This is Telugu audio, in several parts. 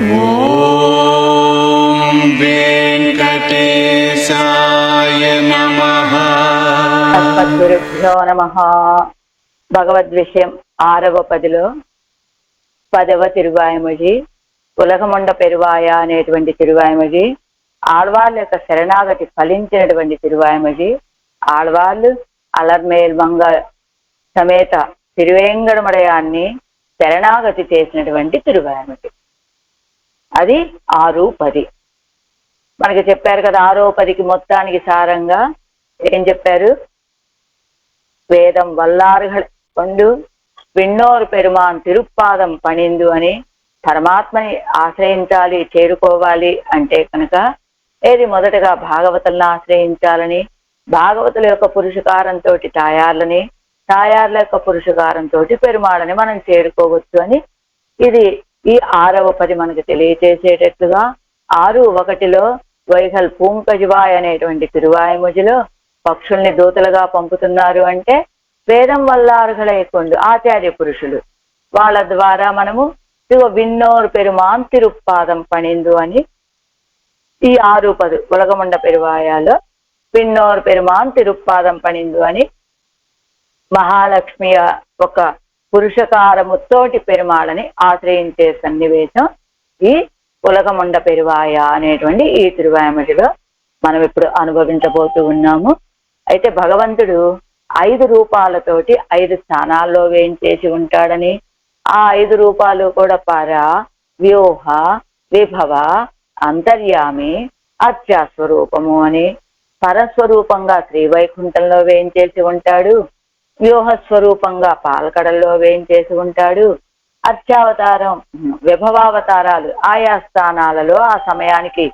ఓం వెంకటేశాయ నమః. తస్మద్గురుభ్యో నమః. భగవద్ విషయం 6వ పదిలో 10వ తిరువాయిమొഴി ఉలగముండ పెరువాయ అనేటువంటి తిరువాయిమొഴి, ఆళ్వాళ్ళ యొక్క శరణాగతి ఫలించినటువంటి తిరువాయిమొഴి, ఆళ్వాళ్ళు అలర్మేల్ మంగ సమేత తిరువేంగడమడయాన్ని శరణాగతి చేసినటువంటి తిరువాయిమొഴి. అది 6, 10 మనకి చెప్పారు కదా. 6, 10కి మొత్తానికి సారంగా ఏం చెప్పారు? వేదం వల్లారుగళ కొండు విన్నోరు పెరుమాన్ తిరుప్పాదం పణిందు అని పరమాత్మని ఆశ్రయించాలి, చేరుకోవాలి అంటే కనుక ఏది మొదటగా భాగవతులను ఆశ్రయించాలని, భాగవతుల యొక్క పురుషకారంతో తాయార్లని, తాయార్ల యొక్క పురుషకారంతో పెరుమాళని మనం చేరుకోవచ్చు అని ఇది ఈ 6వ 10 మనకు తెలియచేసేటట్లుగా 6:1 వైహల్ పూంకజువాయ్ అనేటువంటి తిరువాయిమొഴിలో పక్షుల్ని దూతలుగా పంపుతున్నారు అంటే వేదం వల్ల అర్హులైకొండు ఆచార్య పురుషులు వాళ్ళ ద్వారా మనము విన్నోరు పెరుమాన్ తిరుప్పాదం పణిందు అని ఈ 6:10 ఉలగముండ పెరువాయాలో విన్నోరు పెరుమాన్ తిరుప్పాదం పణిందు అని మహాలక్ష్మి ఒక పురుషకారముతోటి పెరుమాళని ఆశ్రయించే సన్నివేశం ఈ ఉలగముండ పెరువాయ అనేటువంటి ఈ తిరువాయిమొഴിలో మనం ఇప్పుడు అనుభవించబోతూ ఉన్నాము. అయితే భగవంతుడు 5 రూపాలతోటి 5 స్థానాల్లో వేయించేసి ఉంటాడని, ఆ 5 రూపాలు కూడా పర, వ్యూహ, విభవ, అంతర్యామి, అర్చాస్వరూపము అని. పరస్వరూపంగా శ్రీవైకుంఠంలో వేయించేసి ఉంటాడు, వ్యూహ స్వరూపంగా పాలకడల్లో వేయించేసి ఉంటాడు, అర్చావతారం విభవావతారాలు ఆయా స్థానాలలో ఆ సమయానికి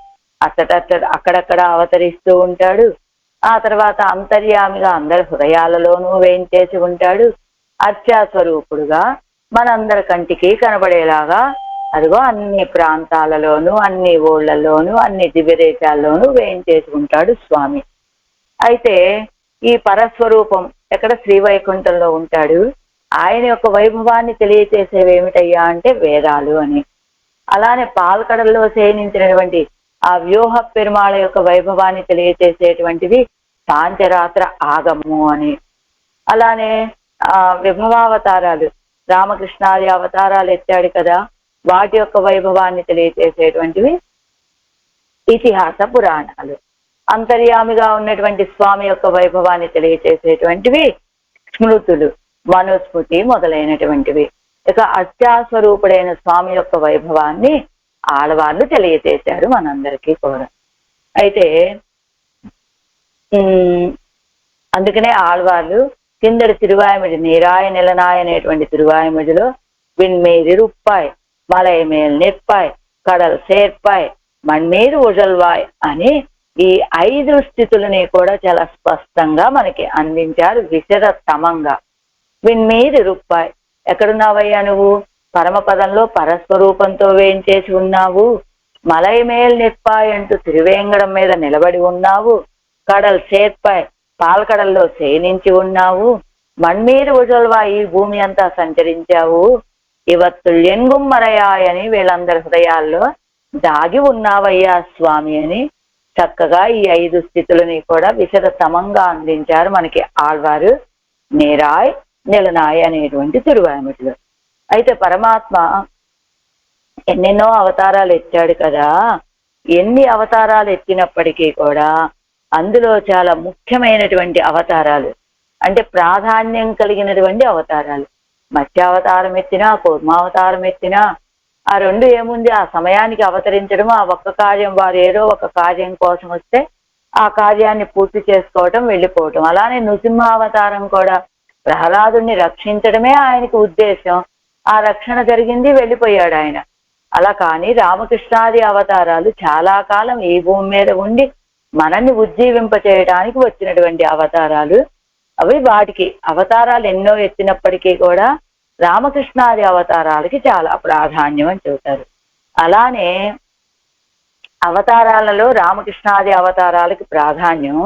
అక్కడక్కడ అవతరిస్తూ ఉంటాడు. ఆ తర్వాత అంతర్యామిగా అందరి హృదయాలలోనూ వేయించేసి ఉంటాడు. అర్చాస్వరూపుడుగా మనందరి కంటికి కనబడేలాగా అదిగో అన్ని ప్రాంతాలలోనూ, అన్ని ఊళ్ళలోనూ, అన్ని దివ్యదేశాల్లోనూ వేయించేసి ఉంటాడు స్వామి. అయితే ఈ పరస్వరూపం ఎక్కడ? శ్రీవైకుంఠంలో ఉంటాడు. ఆయన యొక్క వైభవాన్ని తెలియచేసేవేమిటయ్యా అంటే వేదాలు అని. అలానే పాలకడల్లో శయనించినటువంటి ఆ వ్యూహ పెరుమాళ యొక్క వైభవాన్ని తెలియచేసేటువంటివి పాంచరాత్ర ఆగము అని. అలానే విభవావతారాలు రామకృష్ణాది అవతారాలు ఎత్తాడు కదా, వాటి యొక్క వైభవాన్ని తెలియచేసేటువంటివి ఇతిహాస పురాణాలు. అంతర్యామిగా ఉన్నటువంటి స్వామి యొక్క వైభవాన్ని తెలియచేసేటువంటివి స్మృతులు, మనుస్మృతి మొదలైనటువంటివి. ఇక అర్చాస్వరూపుడైన స్వామి యొక్క వైభవాన్ని ఆడవాళ్ళు తెలియచేశారు మనందరికీ కూడా. అయితే అందుకనే ఆళ్వాళ్ళు కిందటి తిరువాయిమొഴి నీరాయ నిలనాయ అనేటువంటి తిరువాయిమొഴിలో విన్మీది రుప్పాయ్, మలై మేల్ నిప్పాయ్, కడల్ సేర్పాయ్, మణ్మీరు ఉజల్వాయ్ అని ఈ 5 స్థితులని కూడా చాలా స్పష్టంగా మనకి అందించారు విశదతమంగా. విన్మీది రుప్పాయ్, ఎక్కడున్నావయ్యా నువ్వు? పరమపదంలో పరస్వరూపంతో వేయించేసి ఉన్నావు. మలై మేల్ నిప్పాయ్ అంటూ తిరువేంగడం మీద నిలబడి ఉన్నావు. కడల్ సేర్పాయ్, పాలకడల్లో శయనించి ఉన్నావు. మణ్మీరు ఉజల్వా, ఈ భూమి అంతా సంచరించావు. ఇవత్తుల్యన్గుమ్మరయాయ్ అని వీళ్ళందరి హృదయాల్లో దాగి ఉన్నావయ్యా స్వామి అని చక్కగా ఈ 5 స్థితులని కూడా విశదతమంగా అందించారు మనకి ఆళ్వారు నీరాయ్ నిలనాయ్ అనేటువంటి తిరువాయిమొഴിలో. అయితే పరమాత్మ ఎన్నెన్నో అవతారాలు ఎత్తాడు కదా. ఎన్ని అవతారాలు ఎత్తినప్పటికీ కూడా అందులో చాలా ముఖ్యమైనటువంటి అవతారాలు అంటే ప్రాధాన్యం కలిగినటువంటి అవతారాలు, మత్స్యావతారం ఎత్తినా, కూర్మావతారం ఎత్తినా ఆ 2 ఏముంది, ఆ సమయానికి అవతరించడం, ఆ ఒక్క కార్యం, వారు ఏదో ఒక కార్యం కోసం వస్తే ఆ కార్యాన్ని పూర్తి చేసుకోవటం, వెళ్ళిపోవటం. అలానే నృసింహావతారం కూడా ప్రహ్లాదుని రక్షించడమే ఆయనకు ఉద్దేశం. ఆ రక్షణ జరిగింది, వెళ్ళిపోయాడు ఆయన. అలా కానీ రామకృష్ణాది అవతారాలు చాలా కాలం ఈ భూమి మీద ఉండి మనల్ని ఉజ్జీవింపచేయడానికి వచ్చినటువంటి అవతారాలు అవి. వాటికి అవతారాలు ఎన్నో ఎత్తినప్పటికీ కూడా రామకృష్ణాది అవతారాలకి చాలా ప్రాధాన్యం అని చెబుతారు. అలానే అవతారాలలో రామకృష్ణాది అవతారాలకి ప్రాధాన్యం.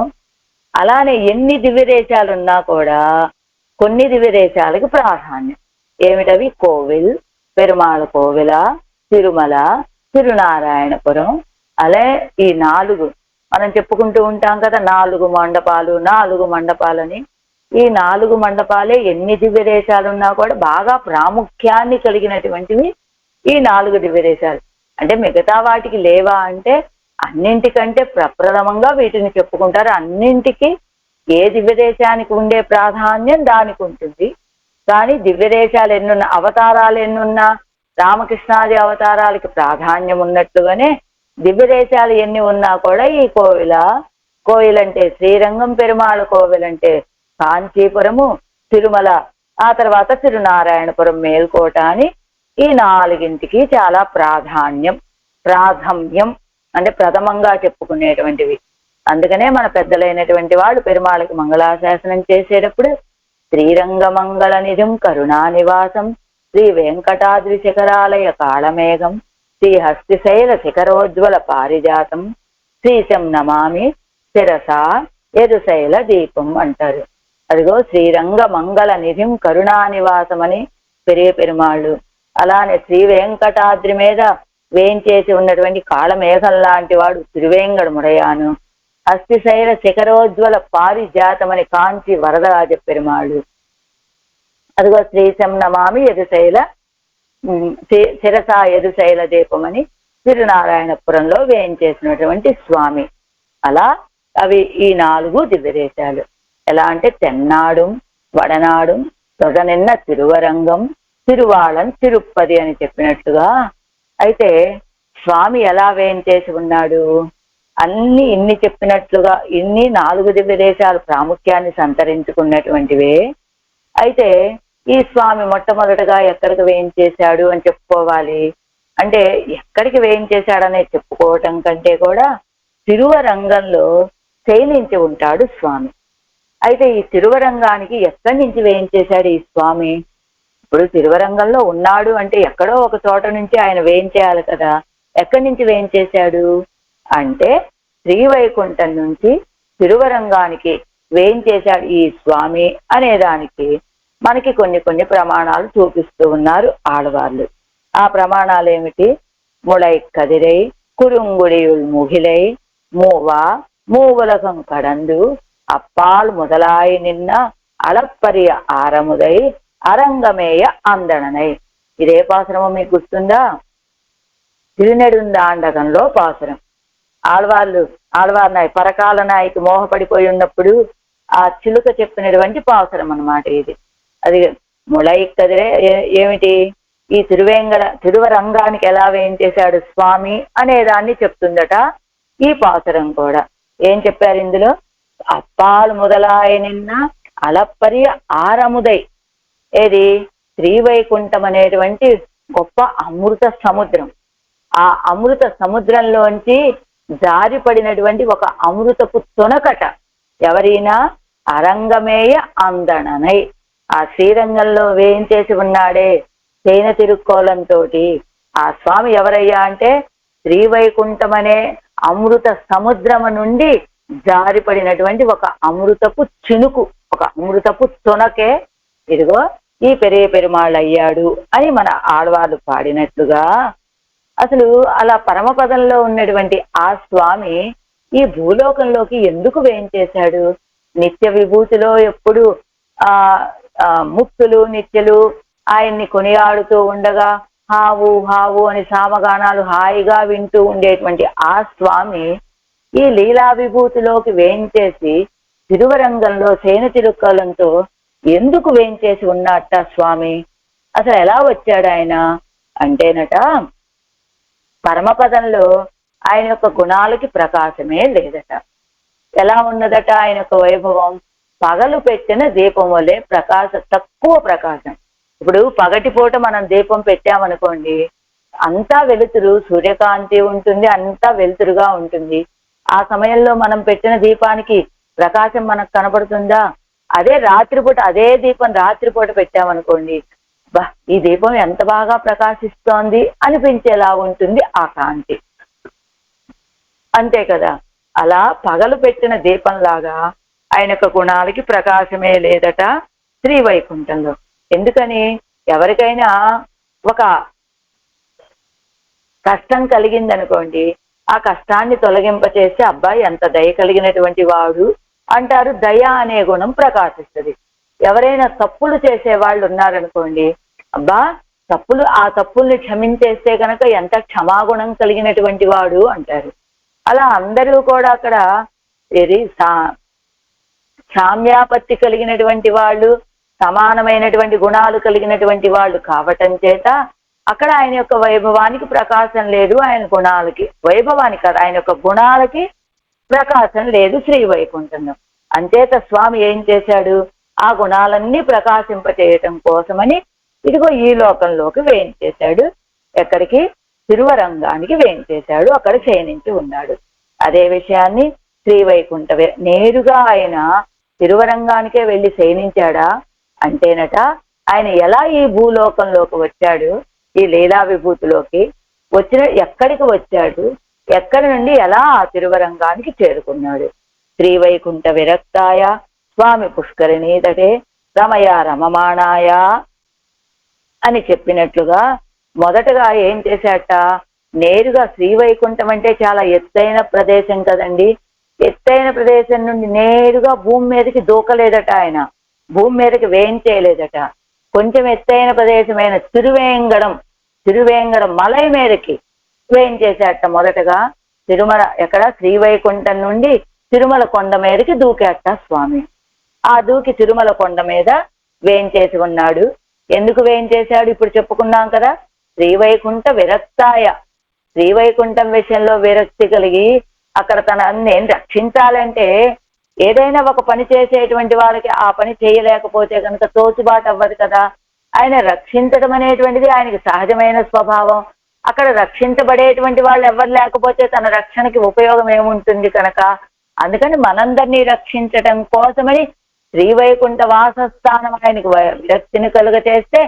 అలానే ఎన్ని దివ్యదేశాలు ఉన్నా కూడా కొన్ని దివ్యదేశాలకి ప్రాధాన్యం. ఏమిటవి? కోవిల్, పెరుమాళ కోవిల, తిరుమల, తిరునారాయణపురం. అలా ఈ 4 మనం చెప్పుకుంటూ ఉంటాం కదా, 4 మండపాలు 4 మండపాలని. ఈ 4 మండపాలే ఎన్ని దివ్య దేశాలు ఉన్నా కూడా బాగా ప్రాముఖ్యాన్ని కలిగినటువంటివి ఈ 4 దివ్య దేశాలు. అంటే మిగతా వాటికి లేవా అంటే అన్నింటికంటే ప్రప్రథమంగా వీటిని చెప్పుకుంటారు. అన్నింటికి ఏ దివ్య దేశానికి ఉండే ప్రాధాన్యం దానికి ఉంటుంది. కానీ దివ్య దేశాలు ఎన్నున్నా, అవతారాలు ఎన్నున్నా రామకృష్ణాది అవతారాలకి ప్రాధాన్యం ఉన్నట్లుగానే దివ్య దేశాలు ఎన్ని ఉన్నా కూడా ఈ కోయిలంటే శ్రీరంగం పెరుమాళ్ కోవిలంటే కాంచీపురము, తిరుమల, ఆ తర్వాత తిరునారాయణపురం మేల్కోట అని ఈ 4ంటికి చాలా ప్రాధాన్యం అంటే ప్రథమంగా చెప్పుకునేటువంటివి. అందుకనే మన పెద్దలైనటువంటి వాళ్ళు పెరుమాళకి మంగళాశాసనం చేసేటప్పుడు శ్రీరంగమంగళ నిధిం కరుణానివాసం శ్రీ వెంకటాద్రి శిఖరాలయ కాళమేఘం శ్రీ హస్తిశైల శిఖరోజ్వల పారిజాతం శ్రీశం నమామి శిరసా యదుశైల దీపం అంటారు. అదిగో శ్రీరంగ మంగళ నిధిం కరుణానివాసం అని పెరియ పెరుమాళ్ళు. అలానే శ్రీ వెంకటాద్రి మీద వేయించేసి ఉన్నటువంటి కాళమేఘం లాంటి వాడు తిరువేంగడు ముడయాను. హస్తిశైల శిఖరోజ్వల పారిజాతమని కాంచి వరదరాజ పెరుమాళ్ళు. అదిగో శ్రీశం నమామి యదుశైల శిరసా యదుశైల దీపమని తిరునారాయణపురంలో వేయించేసినటువంటి స్వామి. అలా అవి ఈ 4 దివ్య దేశాలు. ఎలా అంటే తెన్నాడుం వడనాడుం తొడనిన్న తిరువరంగం తిరువాళం తిరుప్పది అని చెప్పినట్టుగా. అయితే స్వామి ఎలా వేయించేసి ఉన్నాడు? ఇన్ని చెప్పినట్లుగా ఇన్ని 4 దివ్య దేశాలు ప్రాముఖ్యాన్ని సంతరించుకున్నటువంటివే. అయితే ఈ స్వామి మొట్టమొదటగా ఎక్కడికి వేయించేశాడు అని చెప్పుకోవాలి అంటే, ఎక్కడికి వేయించేశాడనే చెప్పుకోవటం కంటే కూడా తిరువరంగంలో శయనించి ఉంటాడు స్వామి. అయితే ఈ తిరువరంగానికి ఎక్కడి నుంచి వేయించేశాడు ఈ స్వామి? ఇప్పుడు తిరువరంగంలో ఉన్నాడు అంటే ఎక్కడో ఒక చోట నుంచి ఆయన వేయించేయాలి కదా. ఎక్కడి నుంచి వేయించేశాడు అంటే శ్రీవైకుంఠం నుంచి తిరువరంగానికి వేయించేశాడు ఈ స్వామి అనేదానికి మనకి కొన్ని ప్రమాణాలు చూపిస్తూ ఉన్నారు ఆడవాళ్ళు. ఆ ప్రమాణాలు ఏమిటి? ముళై కదిరై కురుంగుడియుల్ ముగిలై మూవులకం కడందు అప్పాల్ మొదలాయి నిన్న అలప్పరియ ఆరముదై అరంగమేయ అందననై. ఇదే పాసురమో మీకు గుర్తుందా? తిరునెడుందాండకంలో పాసురం. ఆళ్వారు పరకాల నాయకి మోహపడిపోయి ఉన్నప్పుడు ఆ చిలుక చెప్పినటువంటి పాసురం అన్నమాట ఇది. అది ముళై కదిరే ఏమిటి? ఈ తిరువరంగానికి ఎలా వేయించేశాడు స్వామి అనేదాన్ని చెప్తుందట ఈ పాసురం కూడా. ఏం చెప్పారు ఇందులో? అప్పాలు మొదలాయ నిన్న అలప్పరియ ఆరముదై. ఏది? శ్రీవైకుంఠం అనేటువంటి గొప్ప అమృత సముద్రం. ఆ అమృత సముద్రంలోంచి జారిపడినటువంటి ఒక అమృతపు తొనకట ఎవరైనా అరంగమేయ అందననై. ఆ శ్రీరంగంలో వేయించేసి ఉన్నాడే చైన తిరుక్కోలంతో ఆ స్వామి ఎవరయ్యా అంటే శ్రీవైకుంఠం అనే అమృత సముద్రము నుండి జారిపడినటువంటి ఒక అమృతపు చినుకు, ఒక అమృతపు తొనకే ఇదిగో ఈ పెరియ పెరుమాళ్ళు అయ్యాడు అని మన ఆడవాళ్ళు పాడినట్లుగా. అసలు అలా పరమపదంలో ఉన్నటువంటి ఆ స్వామి ఈ భూలోకంలోకి ఎందుకు వేయించేశాడు? నిత్య విభూతిలో ఎప్పుడు ముక్తులు నిత్యులు ఆయన్ని కొనియాడుతూ ఉండగా హావు హావు అని సామగానాలు హాయిగా వింటూ ఉండేటువంటి ఆ స్వామి ఈ లీలా విభూతిలోకి వేయించేసి తిరువరంగంలో సేన తిరుక్కలంతో ఎందుకు వేయించేసి ఉన్నట్ట స్వామి? అసలు ఎలా వచ్చాడు ఆయన అంటేనట, పరమపదంలో ఆయన యొక్క గుణాలకి ప్రకాశమే లేదట. ఎలా ఉన్నదట ఆయన యొక్క వైభవం? పగలు పెట్టిన దీపం వల్లే తక్కువ ప్రకాశం. ఇప్పుడు పగటిపూట మనం దీపం పెట్టామనుకోండి, అంతా వెలుతురు, సూర్యకాంతి ఉంటుంది, అంతా వెలుతురుగా ఉంటుంది. ఆ సమయంలో మనం పెట్టిన దీపానికి ప్రకాశం మనకు కనబడుతుందా? అదే రాత్రిపూట అదే దీపం రాత్రిపూట పెట్టామనుకోండి, ఈ దీపం ఎంత బాగా ప్రకాశిస్తోంది అనిపించేలా ఉంటుంది ఆ కాంతి. అంతే కదా. అలా పగలు పెట్టిన దీపంలాగా ఆయన యొక్క గుణాలకి ప్రకాశమే లేదట శ్రీవైకుంఠంలో. ఎందుకని? ఎవరికైనా ఒక కష్టం కలిగిందనుకోండి, ఆ కష్టాన్ని తొలగింపచేసి అబ్బాయి ఎంత దయ కలిగినటువంటి వాడు అంటారు. దయ అనే గుణం ప్రకాశిస్తుంది. ఎవరైనా తప్పులు చేసే వాళ్ళు ఉన్నారనుకోండి, అబ్బా ఆ తప్పుల్ని క్షమించేస్తే కనుక ఎంత క్షమాగుణం కలిగినటువంటి వాడు అంటారు. అలా అందరూ కూడా అక్కడ ఇది సామ్యాపత్తి కలిగినటువంటి వాళ్ళు, సమానమైనటువంటి గుణాలు కలిగినటువంటి వాళ్ళు కావటం చేత అక్కడ ఆయన యొక్క వైభవానికి ప్రకాశం లేదు. ఆయన గుణాలకి, వైభవానికి కాదు, ఆయన యొక్క గుణాలకి ప్రకాశం లేదు శ్రీవైకుంఠంలో. అంచేత స్వామి ఏం చేశాడు, ఆ గుణాలన్నీ ప్రకాశింపచేయటం కోసమని ఇదిగో ఈ లోకంలోకి వేయించేశాడు. ఎక్కడికి? తిరువరంగానికి వేయించేశాడు. అక్కడ శయనించి ఉన్నాడు. అదే విషయాన్ని శ్రీవైకుంఠ నేరుగా ఆయన తిరువరంగానికే వెళ్ళి శయనించాడా అంటేనట, ఆయన ఎలా ఈ భూలోకంలోకి వచ్చాడు, ఈ లీలా విభూతిలోకి ఎక్కడికి వచ్చాడు, ఎక్కడి నుండి ఎలా ఆ తిరువరంగానికి చేరుకున్నాడు. శ్రీవైకుంఠ విరక్తాయ స్వామి పుష్కరిణీ తటే రమయ రమమాణాయ అని చెప్పినట్లుగా మొదటగా ఏం చేశాట, నేరుగా శ్రీవైకుంఠం అంటే చాలా ఎత్తైన ప్రదేశం కదండి. ఎత్తైన ప్రదేశం నుండి నేరుగా భూమి మీదకి దూకలేదట ఆయన, భూమి మీదకి వేయించేయలేదట. కొంచెం ఎత్తైన ప్రదేశమైన తిరువేంగడం మలై మీదకి వేయించేశాట. మొదటగా తిరుమల ఎక్కడ శ్రీవైకుంఠం నుండి తిరుమల కొండ మీదకి దూకేట స్వామి. ఆ దూకి తిరుమల కొండ మీద వేయించేసి ఉన్నాడు. ఎందుకు వేయించేశాడు ఇప్పుడు చెప్పుకున్నాం కదా. శ్రీవైకుంఠ విరక్తాయ, శ్రీవైకుంఠం విషయంలో విరక్తి కలిగి అక్కడ నేను రక్షించాలంటే ఏదైనా ఒక పని చేసేటువంటి వాళ్ళకి ఆ పని చేయలేకపోతే కనుక తోచుబాటు అవ్వదు కదా. ఆయన రక్షించడం అనేటువంటిది ఆయనకి సహజమైన స్వభావం. అక్కడ రక్షించబడేటువంటి వాళ్ళు ఎవరు లేకపోతే తన రక్షణకి ఉపయోగం ఏముంటుంది కనుక, అందుకని మనందరినీ రక్షించటం కోసమని శ్రీవైకుంఠ వాసస్థానం ఆయనకు విరక్తిని కలుగ చేస్తే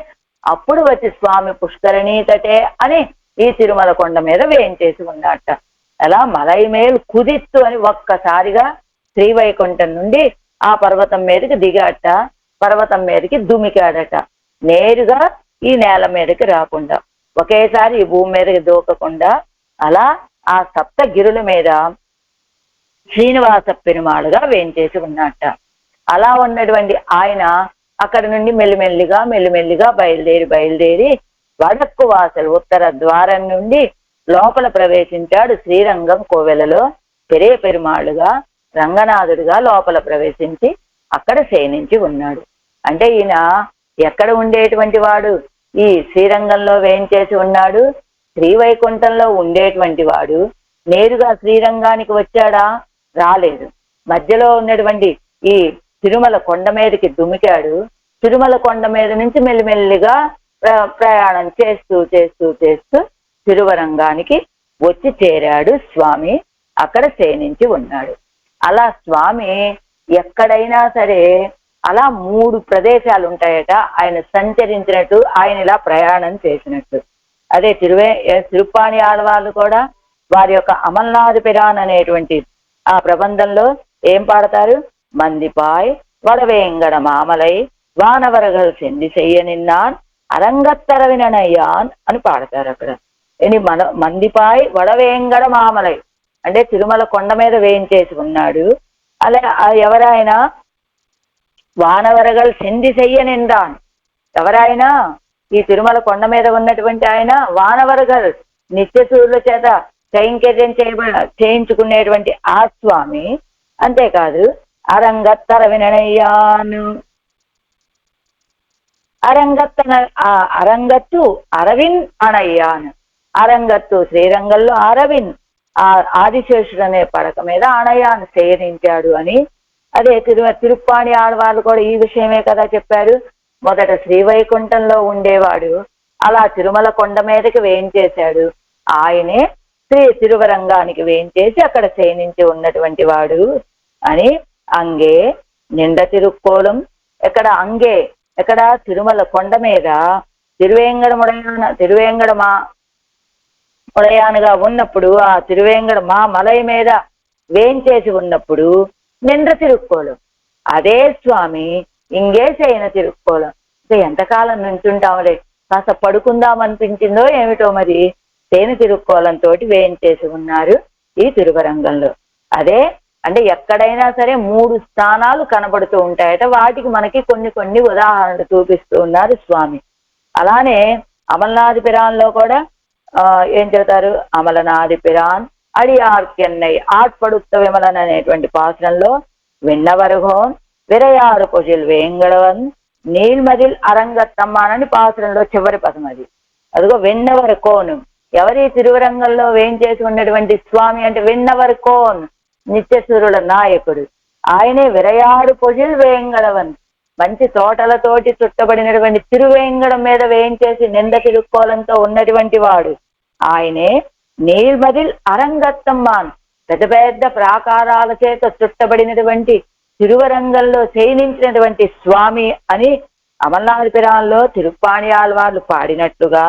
అప్పుడు వచ్చి స్వామి పుష్కరిణీ తటే అని ఈ తిరుమల కొండ మీద వేయించేసి ఉన్నట్ట. అలా మలై మేలు కుదిత్తు అని ఒక్కసారిగా శ్రీవైకుంఠం నుండి ఆ పర్వతం మీదకి దిగాట. పర్వతం మీదకి దుమికాడట. నేరుగా ఈ నేల మీదకి రాకుండా, ఒకేసారి ఈ భూమి మీదకి దూకకుండా అలా ఆ సప్తగిరుల మీద శ్రీనివాస పెరుమాళుగా వేయించేసి ఉన్నట్ట. అలా ఉన్నటువంటి ఆయన అక్కడి నుండి మెల్లిమెల్లిగా బయలుదేరి వడక్కు వాసలు ఉత్తర ద్వారం నుండి లోపల ప్రవేశించాడు. శ్రీరంగం కోవెలలో పెరే పెరుమాళుగా రంగనాథుడిగా లోపల ప్రవేశించి అక్కడ శయనించి ఉన్నాడు. అంటే ఈయన ఎక్కడ ఉండేటువంటి వాడు? ఈ శ్రీరంగంలో వేయించేసి ఉన్నాడు. శ్రీవైకుంఠంలో ఉండేటువంటి వాడు నేరుగా శ్రీరంగానికి వచ్చాడా? రాలేదు. మధ్యలో ఉన్నటువంటి ఈ తిరుమల కొండ మీదకి దుమికాడు. తిరుమల కొండ మీద నుంచి మెల్లిమెల్లిగా ప్రయాణం చేస్తూ తిరువరంగానికి వచ్చి చేరాడు స్వామి. అక్కడ శయనించి ఉన్నాడు. అలా స్వామి ఎక్కడైనా సరే అలా 3 ప్రదేశాలు ఉంటాయట ఆయన సంచరించినట్టు, ఆయన ఇలా ప్రయాణం చేసినట్టు. అదే తిరుప్పాణి ఆడవాళ్ళు కూడా వారి యొక్క అమల్నాథ్ పిరాన్ అనేటువంటి ఆ ప్రబంధంలో ఏం పాడతారు? మందిపాయ్ వడవేంగడ మామలై వానవరగల్ చెంది చెయ్యనిన్నాన్ అరంగత్తరవినయ్యాన్ అని పాడతారు అక్కడ. ఇది మందిపాయ్ వడవేంగడ మామలై అంటే తిరుమల కొండ మీద వేయించేసి ఉన్నాడు. అలా ఎవరైనా వానవరగల్ చెంది చెయ్యనిందాన్, ఎవరైనా ఈ తిరుమల కొండ మీద ఉన్నటువంటి ఆయన వానవరగల్ నిత్యసూరుల చేత కైంకర్యం చేయించుకునేటువంటి ఆ స్వామి. అంతేకాదు అరంగత్తర వినయ్యాను, అరంగత్తు అరవిన్ అనయ్యాను. అరంగత్తు శ్రీరంగంలో అరవిన్ ఆ ఆదిశేషుడు అనే పడక మీద అనయ్యాను శయనించాడు అని. అదే తిరుప్పాణి ఆడవాళ్ళు కూడా ఈ విషయమే కదా చెప్పారు. మొదట శ్రీవైకుంఠంలో ఉండేవాడు, అలా తిరుమల కొండ మీదకి వేయించేశాడు. ఆయనే తిరువరంగానికి వేయించేసి అక్కడ శయనించి ఉన్నటువంటి వాడు అని. అంగే నిండ తిరుక్కోలం, ఎక్కడ అంగే ఎక్కడ తిరుమల కొండ మీద తిరువేంగడ ముడయానుగా ఉన్నప్పుడు, ఆ తిరువేంగడ మలై మీద వేయించేసి ఉన్నప్పుడు నిండ తిరుక్కోలం. అదే స్వామి ఇంగే శయన తిరుక్కోలం. ఎంతకాలం నుంచుంటాంలే, కాస్త పడుకుందాం అనిపించిందో ఏమిటో మరి. తేనె తిరుక్కోలంతో వేయించేసి ఉన్నారు ఈ తిరువరంగంలో. అదే అంటే ఎక్కడైనా సరే 3 స్థానాలు కనబడుతూ ఉంటాయట. వాటికి మనకి కొన్ని ఉదాహరణలు చూపిస్తూ ఉన్నారు స్వామి. అలానే అమలనాది పిరాన్లో కూడా ఏం చెబుతారు? అమలనాది పిరాన్ అడియార్కెన్నై ఆట్పడుత్త విమలన్ అనేటువంటి పాసనంలో విన్నవరుగోన్ విరయారు పొజిల్ వేంగడవన్ నీల్మదిల్ అరంగత్తమ్మానని పాసనంలో చివరి పదం అది. అదిగో విన్నవరు కోను, ఎవరి తిరువరంగంలో వేయించేసి ఉన్నటువంటి స్వామి అంటే విన్నవరు కోన్, నిత్యసూరుల నాయకుడు. ఆయనే విరయాడు పొజిల్ వేంగడవన్, మంచి తోటలతోటి చుట్టబడినటువంటి తిరువేంగడం మీద వేయించేసి నింద తిరుక్కోలంతో ఉన్నటువంటి వాడు ఆయనే. నీల్మదిల్ అరంగత్తమ్మాన్, పెద్ద పెద్ద ప్రాకారాల చేత చుట్టబడినటువంటి తిరువరంగంలో శయనించినటువంటి స్వామి అని అమర్నాథ్ పిరాన్లో తిరుప్పాణి ఆళ్వార్లు పాడినట్లుగా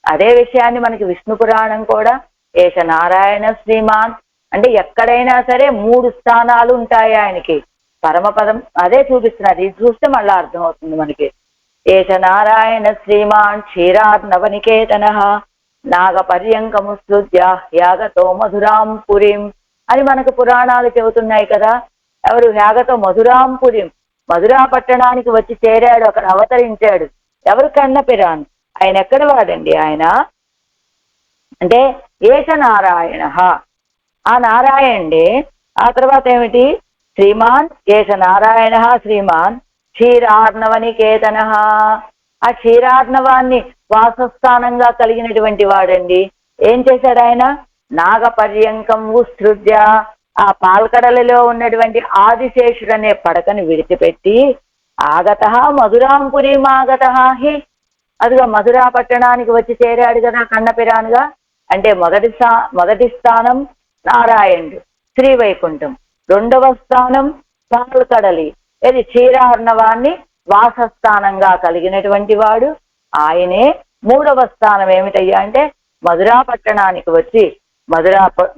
అదే విషయాన్ని మనకి విష్ణు పురాణం కూడా ఏష నారాయణ శ్రీమాన్ అంటే ఎక్కడైనా సరే 3 స్థానాలు ఉంటాయి ఆయనకి. పరమపదం అదే చూపిస్తున్నారు. ఇది చూస్తే మళ్ళీ అర్థం అవుతుంది మనకి. ఏష నారాయణ శ్రీమాన్ క్షీరార్ణవనికేతన నాగపర్యంకముసృజ్య యాగతో మధురాం పురిం అని మనకు పురాణాలు చెబుతున్నాయి కదా. ఎవరు? యాగతో మధురాం పురిం, మధురా పట్టణానికి వచ్చి చేరాడు, అక్కడ అవతరించాడు. ఎవరు? కన్నపిరాన్. ఆయన ఎక్కడ వాడండి? ఆయన అంటే ఏష నారాయణ, ఆ నారాయణే. ఆ తర్వాత ఏమిటి? శ్రీమాన్ ఏష నారాయణ శ్రీమాన్ క్షీరార్ణవనికేతన, ఆ క్షీరార్ణవాన్ని వాసస్థానంగా కలిగినటువంటి వాడండి. ఏం చేశాడు ఆయన? నాగపర్యంకం ఉత్సృజ్య, ఆ పాల్కడలలో ఉన్నటువంటి ఆదిశేషుడు అనే పడకని విడిచిపెట్టి ఆగత మధురాంపురీం ఆగత హి, అదిగా మధురా పట్టణానికి వచ్చి చేరాడు కదా కన్నపిరానుగా. అంటే మొదటి స్థానం నారాయణుడు శ్రీవైకుంఠం, 2వ స్థానం పాల్కడలి, ఇది క్షీరార్ణవాన్ని వాసస్థానంగా కలిగినటువంటి వాడు ఆయనే. 3వ స్థానం ఏమిటయ్యా అంటే మధురా పట్టణానికి వచ్చి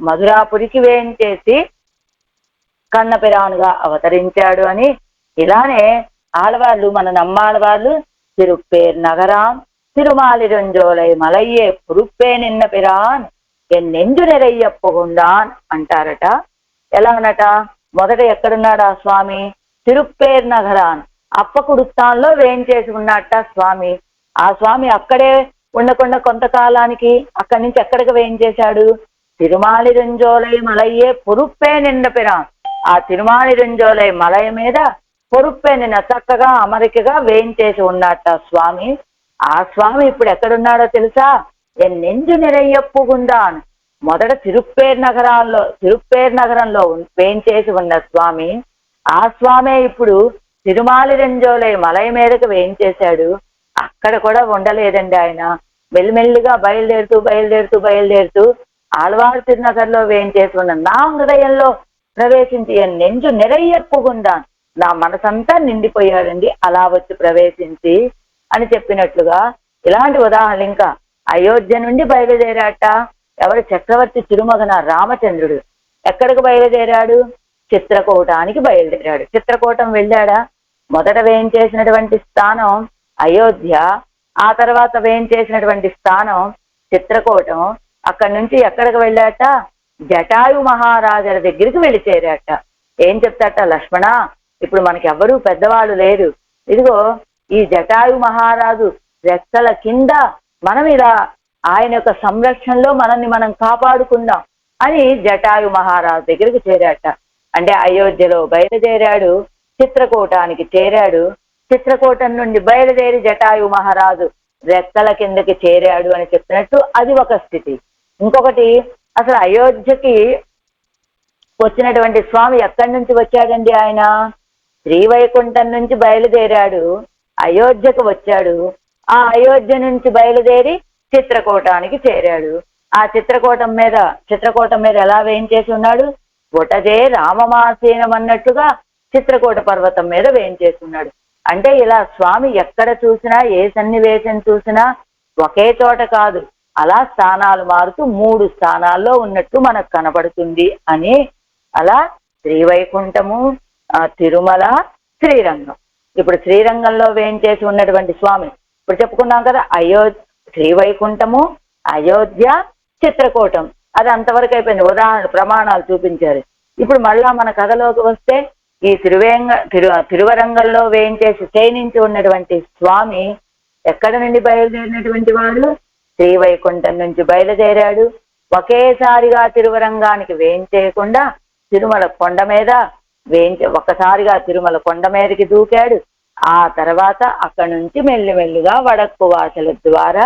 మధురాపురికి వేయించేసి కన్నపిరానుగా అవతరించాడు అని. ఇలానే ఆడవాళ్ళు, మన నమ్మాళ్ళవాళ్ళు తిరుప్పేర్ నగరాన్ తిరుమాలిరంజోలై మలయ్యే పురుప్పే నిన్న పిరాన్ ఎన్నెందు నెరయ్యప్పుగుండాన్ అంటారట. ఎలానట? మొదట ఎక్కడున్నాడు ఆ స్వామి? తిరుప్పేర్ నగరాన్, అప్పకుడుస్తాన్లో వేయించేసి ఉన్నట్ట స్వామి. ఆ స్వామి అక్కడే ఉండకుండా కొంతకాలానికి అక్కడి నుంచి ఎక్కడికి వేయించేశాడు? తిరుమాలిరంజోలై మలయ్యే పొరుప్పే నిండ పిరాన్, ఆ తిరుమాలిరంజోలై మలయ మీద పొరుప్పే నిన్న చక్కగా అమరికగా వేయించేసి ఉన్నట్ట స్వామి. ఆ స్వామి ఇప్పుడు ఎక్కడున్నాడో తెలుసా? ఎన్నెంజు నిరయ్యప్పుగుండాన్. మొదట తిరుప్పేర్ నగరంలో వేయించేసి ఉన్న స్వామి, ఆ స్వామే ఇప్పుడు తిరుమాలిరంజోలై మలయ మీదకి వేయించేశాడు. అక్కడ కూడా ఉండలేదండి ఆయన. మెల్లిమెల్లిగా బయలుదేరుతూ ఆళ్వారు తిరునగర్లో వేయించేసి ఉన్న నా హృదయంలో ప్రవేశించి నెంజు నెరయ్యప్పుగుండాన్, నా మనసంతా నిండిపోయాడండి అలా వచ్చి ప్రవేశించి అని చెప్పినట్లుగా. ఇలాంటి ఉదాహరణలు ఇంకా అయోధ్య నుండి బయలుదేరాట. ఎవరు? చక్రవర్తి తిరుమగన రామచంద్రుడు. ఎక్కడికి బయలుదేరాడు? చిత్రకూటానికి బయలుదేరాడు. చిత్రకూటం వెళ్ళాడా? మొదట వేయించేసినటువంటి స్థానం అయోధ్య, ఆ తర్వాత వేయించేసినటువంటి స్థానం చిత్రకూటం. అక్కడి నుంచి ఎక్కడికి వెళ్ళాట? జటాయు మహారాజుల దగ్గరికి వెళ్ళి చేరాట. ఏం చెప్తాట? లక్ష్మణ, ఇప్పుడు మనకి ఎవ్వరూ పెద్దవాళ్ళు లేరు, ఇదిగో ఈ జటాయు మహారాజు రెక్కల కింద మనం ఇలా ఆయన యొక్క సంరక్షణలో మనల్ని మనం కాపాడుకుందాం అని జటాయు మహారాజు దగ్గరికి చేరాట. అంటే అయోధ్యలో బయలుదేరాడు, చిత్రకూటానికి చేరాడు, చిత్రకూటం నుండి బయలుదేరి జటాయు మహారాజు రెక్కల కిందకి చేరాడు అని చెప్పినట్టు అది ఒక స్థితి. ఇంకొకటి, అసలు అయోధ్యకి వచ్చినటువంటి స్వామి ఎక్కడి నుంచి వచ్చాడండి? ఆయన శ్రీవైకుంఠం నుంచి బయలుదేరాడు, అయోధ్యకు వచ్చాడు. ఆ అయోధ్య నుంచి బయలుదేరి చిత్రకూటానికి చేరాడు. ఆ చిత్రకూటం మీద ఎలా వేయించేసి ఉన్నాడు? ఒటజే రామమాసీనం అన్నట్టుగా చిత్రకూట పర్వతం మీద వేయించేసి ఉన్నాడు. అంటే ఇలా స్వామి ఎక్కడ చూసినా, ఏ సన్నివేశం చూసినా ఒకే చోట కాదు, అలా స్థానాలు మారుతూ 3 స్థానాల్లో ఉన్నట్టు మనకు కనపడుతుంది అని. అలా శ్రీవైకుంఠము, తిరుమల, శ్రీరంగం. ఇప్పుడు శ్రీరంగంలో వేయించేసి ఉన్నటువంటి స్వామి ఇప్పుడు చెప్పుకున్నాం కదా. శ్రీవైకుంఠము, అయోధ్య, చిత్రకూటం, అది అంతవరకు అయిపోయింది, ఉదాహరణ ప్రమాణాలు చూపించారు. ఇప్పుడు మళ్ళా మన కథలోకి వస్తే ఈ తిరువరంగంలో వేయించేసి శయనించి ఉన్నటువంటి స్వామి ఎక్కడి నుండి బయలుదేరినటువంటి వాడు? శ్రీవైకుంఠం నుంచి బయలుదేరాడు. ఒకేసారిగా తిరువరంగానికి వేయించేయకుండా తిరుమల కొండ మీద ఒక్కసారిగా తిరుమల కొండ మీదకి దూకాడు. ఆ తర్వాత అక్కడి నుంచి మెల్లిమెల్లిగా వడక్కు వాసల ద్వారా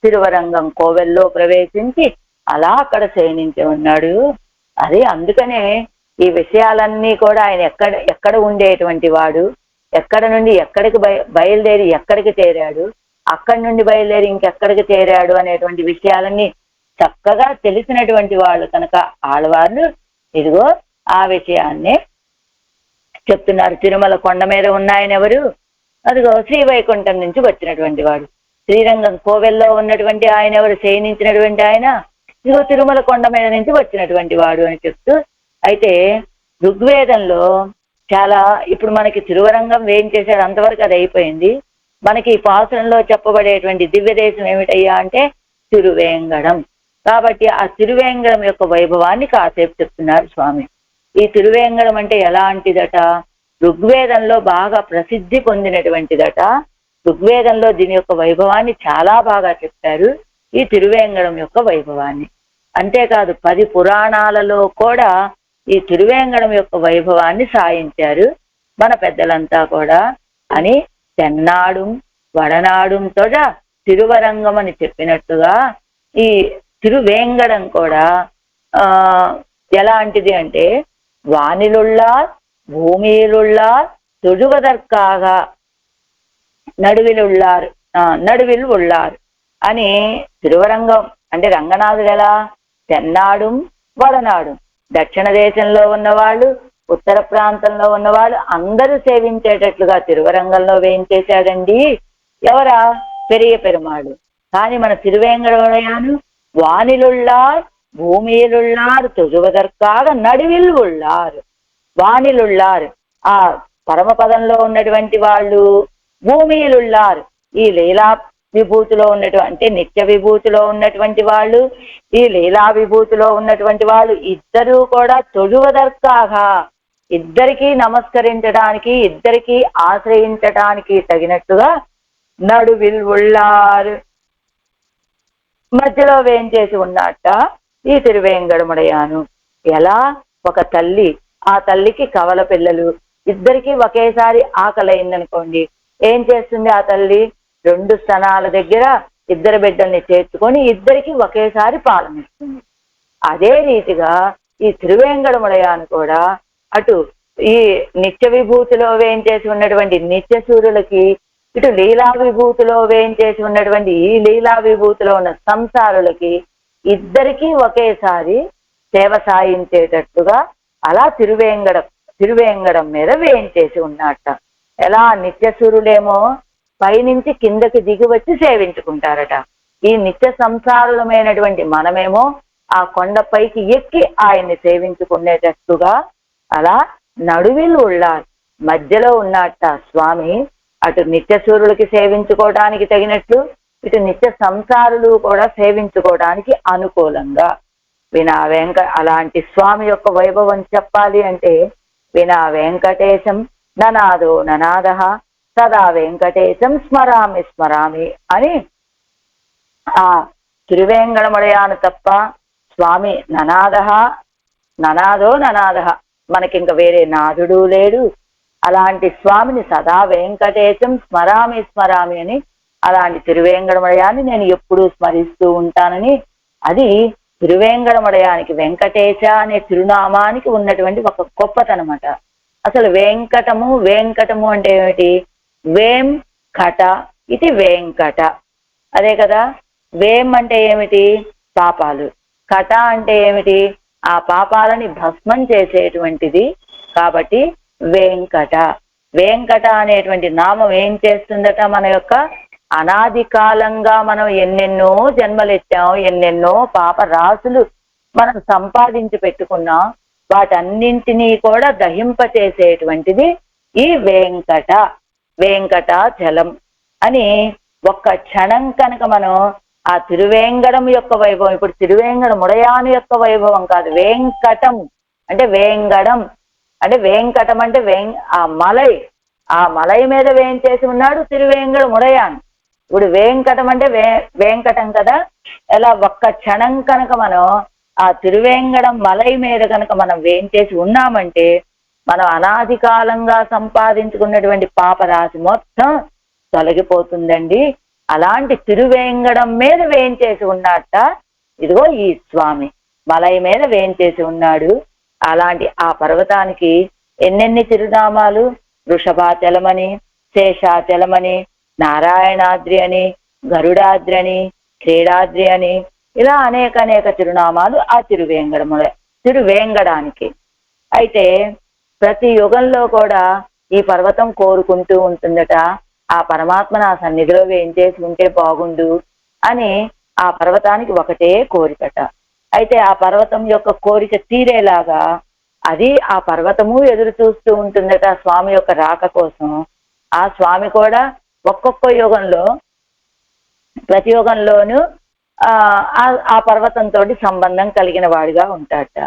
తిరువరంగం కోవెల్లో ప్రవేశించి అలా అక్కడ శయనించి ఉన్నాడు. అది అందుకనే ఈ విషయాలన్నీ కూడా ఆయన ఎక్కడ ఉండేటువంటి వాడు, ఎక్కడ నుండి ఎక్కడికి బయలుదేరి ఎక్కడికి చేరాడు, అక్కడి నుండి బయలుదేరి ఇంకెక్కడికి చేరాడు అనేటువంటి విషయాలన్నీ చక్కగా తెలిసినటువంటి వాళ్ళు కనుక ఆళ్వార్లు ఇదిగో ఆ విషయాన్నే చెప్తున్నారు. తిరుమల కొండ మీద ఉన్నాయన ఎవరు? అదిగో శ్రీవైకుంఠం నుంచి వచ్చినటువంటి వాడు. శ్రీరంగం కోవెల్లో ఉన్నటువంటి ఆయన ఎవరు? శయనించినటువంటి ఆయన ఇదిగో తిరుమల కొండ మీద నుంచి వచ్చినటువంటి వాడు అని చెప్తూ, అయితే ఋగ్వేదంలో చాలా ఇప్పుడు మనకి తిరువరంగం వేయించేశాడు, అంతవరకు అది అయిపోయింది. మనకి ఈ పాసురంలో చెప్పబడేటువంటి దివ్య దేశం ఏమిటయ్యా అంటే తిరువేంగడం. కాబట్టి ఆ తిరువేంగడం యొక్క వైభవాన్ని కాసేపు చెప్తున్నారు స్వామి. ఈ తిరువేంగడం అంటే ఎలాంటిదట? ఋగ్వేదంలో బాగా ప్రసిద్ధి పొందినటువంటిదట. ఋగ్వేదంలో దీని యొక్క వైభవాన్ని చాలా బాగా చెప్పారు, ఈ తిరువేంగడం యొక్క వైభవాన్ని. అంతేకాదు 10 పురాణాలలో కూడా ఈ తిరువేంగడం యొక్క వైభవాన్ని సాయించారు మన పెద్దలంతా కూడా. అని తెన్నాడు వడనాడుం తొడ తిరువరంగం అని చెప్పినట్టుగా ఈ తిరువేంగడం కూడా ఎలాంటిది అంటే వానిలుళ్ళార్ భూమియిలుళ్ళార్ தொழுவதற்காக నడువిల్ ఉళ్ళారు అని తిరువరంగం అంటే రంగనాథుడు ఎలా? తెన్నాడు వడనాడు, దక్షిణ దేశంలో ఉన్నవాళ్ళు, ఉత్తర ప్రాంతంలో ఉన్నవాళ్ళు అందరూ సేవించేటట్లుగా తిరువరంగంలో వేయించేశాడండి. ఎవరా? పెరియ పెరుమాడు. కానీ మన తిరువేంగడయాను వానిలుళ్ళార్ భూమియిలుళ్ళారు தொழுவதற்காக నడువిల్ ఉళ్ళారు. వానిలుళ్ళారు ఆ పరమపదంలో ఉన్నటువంటి వాళ్ళు, భూమియిలుళ్ళారు ఈ లీలా విభూతిలో ఉన్నటువంటి నిత్య విభూతిలో ఉన్నటువంటి వాళ్ళు, ఈ లీలా విభూతిలో ఉన్నటువంటి వాళ్ళు ఇద్దరూ కూడా தொழுவதற்காக ఇద్దరికీ నమస్కరించడానికి, ఇద్దరికీ ఆశ్రయించడానికి తగినట్టుగా నడువిల్ ఉళ్ళారు మధ్యలో వేయించేసి ఉన్నట్ట ఈ తిరువేంగడముడయాను. ఎలా? ఒక తల్లి, ఆ తల్లికి కవల పిల్లలు, ఇద్దరికి ఒకేసారి ఆకలైందనుకోండి, ఏం చేస్తుంది ఆ తల్లి? 2 స్తనాల దగ్గర ఇద్దరు బిడ్డల్ని చేర్చుకొని ఇద్దరికి ఒకేసారి పాలనిస్తుంది. అదే రీతిగా ఈ తిరువేంగడముడయాను కూడా అటు ఈ నిత్య విభూతిలో వేయించేసి ఉన్నటువంటి నిత్య సూర్యులకి, ఇటు లీలా విభూతిలో వేయించేసి ఉన్నటువంటి ఈ లీలా విభూతిలో ఉన్న సంసారులకి ఇద్దరికీ ఒకేసారి సేవ సాయించేటట్టుగా అలా తిరువేంగడం మీద వేయించేసి ఉన్నట్ట. ఎలా? నిత్య సూర్యులేమో పైనుంచి కిందకి దిగి వచ్చి సేవించుకుంటారట. ఈ నిత్య సంసారులమైనటువంటి మనమేమో ఆ కొండపైకి ఎక్కి ఆయన్ని సేవించుకునేటట్టుగా అలా నడువిల్ ఉళ్ళారు మధ్యలో ఉన్నట్ట స్వామి. అటు నిత్య సూర్యులకి సేవించుకోవడానికి తగినట్లు, ఇటు నిత్య సంసారులు కూడా సేవించుకోవడానికి అనుకూలంగా అలాంటి స్వామి యొక్క వైభవం చెప్పాలి అంటే వినా వెంకటేశం ననాదో ననాద సదా వెంకటేశం స్మరామి స్మరామి అని ఆ తిరువేంగడముడయాను తప్ప స్వామి ననాదో ననాద మనకింక వేరే నాదుడు లేడు. అలాంటి స్వామిని సదా వెంకటేశం స్మరామి స్మరామి అని, అలాంటి తిరువేంగడముడయాన్ని నేను ఎప్పుడూ స్మరిస్తూ ఉంటానని, అది తిరువేంగడముడయానికి వెంకటేశ అనే తిరునామానికి ఉన్నటువంటి ఒక గొప్పతనమాట. అసలు వెంకటము అంటే ఏమిటి? వేం కట ఇది వెంకట, అదే కదా. వేం అంటే ఏమిటి? పాపాలు. కట అంటే ఏమిటి? ఆ పాపాలని భస్మం చేసేటువంటిది. కాబట్టి వెంకట అనేటువంటి నామం ఏం చేస్తుందట? మన యొక్క అనాది కాలంగా మనం ఎన్నెన్నో జన్మలెత్తాం, ఎన్నెన్నో పాప రాసులు మనం సంపాదించి పెట్టుకున్నాం, వాటన్నింటినీ కూడా దహింపచేసేటువంటిది ఈ వెంకటాచలం అని ఒక్క క్షణం కనుక మనం ఆ తిరువేంగడం యొక్క వైభవం. ఇప్పుడు తిరువేంగడం ముడయాను యొక్క వైభవం కాదు, వేంకటం అంటే వేంగడం అంటే వేంకటం అంటే ఆ మలై, ఆ మలై మీద వేయించేసి ఉన్నాడు తిరువేంగడు ముడయాన్. ఇప్పుడు వేంకటం అంటే వేంకటం కదా. ఎలా ఒక్క క్షణం కనుక మనం ఆ తిరువేంగడం మలై మీద కనుక మనం వేయించేసి ఉన్నామంటే మనం అనాది కాలంగా సంపాదించుకున్నటువంటి పాపరాశి మొత్తం తొలగిపోతుందండి. అలాంటి తిరువేంగడం మీద వేయించేసి ఉన్నట్ట ఇదిగో ఈ స్వామి మలై మీద వేయించేసి ఉన్నాడు. అలాంటి ఆ పర్వతానికి ఎన్నెన్ని తిరునామాలు, వృషభాచలమని, శేషాచలమని, నారాయణాద్రి అని, గరుడాద్రి అని, క్రీడాద్రి అని, ఇలా అనేక అనేక తిరునామాలు ఆ తిరువేంగడానికి. అయితే ప్రతి యుగంలో కూడా ఈ పర్వతం కోరుకుంటూ ఉంటుందట, ఆ పరమాత్మ నా సన్నిధిలో వేయించేసి ఉంటే బాగుండు అని ఆ పర్వతానికి ఒకటే కోరికట. అయితే ఆ పర్వతం యొక్క కోరిక తీరేలాగా అది ఆ పర్వతము ఎదురు చూస్తూ ఉంటుందట స్వామి యొక్క రాక కోసం. ఆ స్వామి కూడా ఒక్కొక్క యుగంలో ప్రతి యుగంలోనూ ఆ పర్వతంతో సంబంధం కలిగిన వాడిగా ఉంటాడట.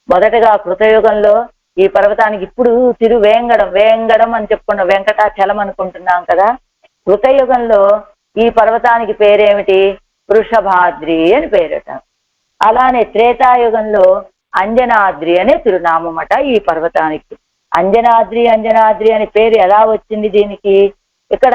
మొదటగా కృతయుగంలో ఈ పర్వతానికి ఇప్పుడు వేంగడం అని చెప్పుకున్న వెంకటాచలం అనుకుంటున్నాం కదా. కృతయుగంలో ఈ పర్వతానికి పేరేమిటి? వృషభాద్రి అని పేరట. అలానే త్రేతాయుగంలో అంజనాద్రి అనే తిరునామమట ఈ పర్వతానికి. అంజనాద్రి అని పేరు ఎలా వచ్చింది దీనికి? ఇక్కడ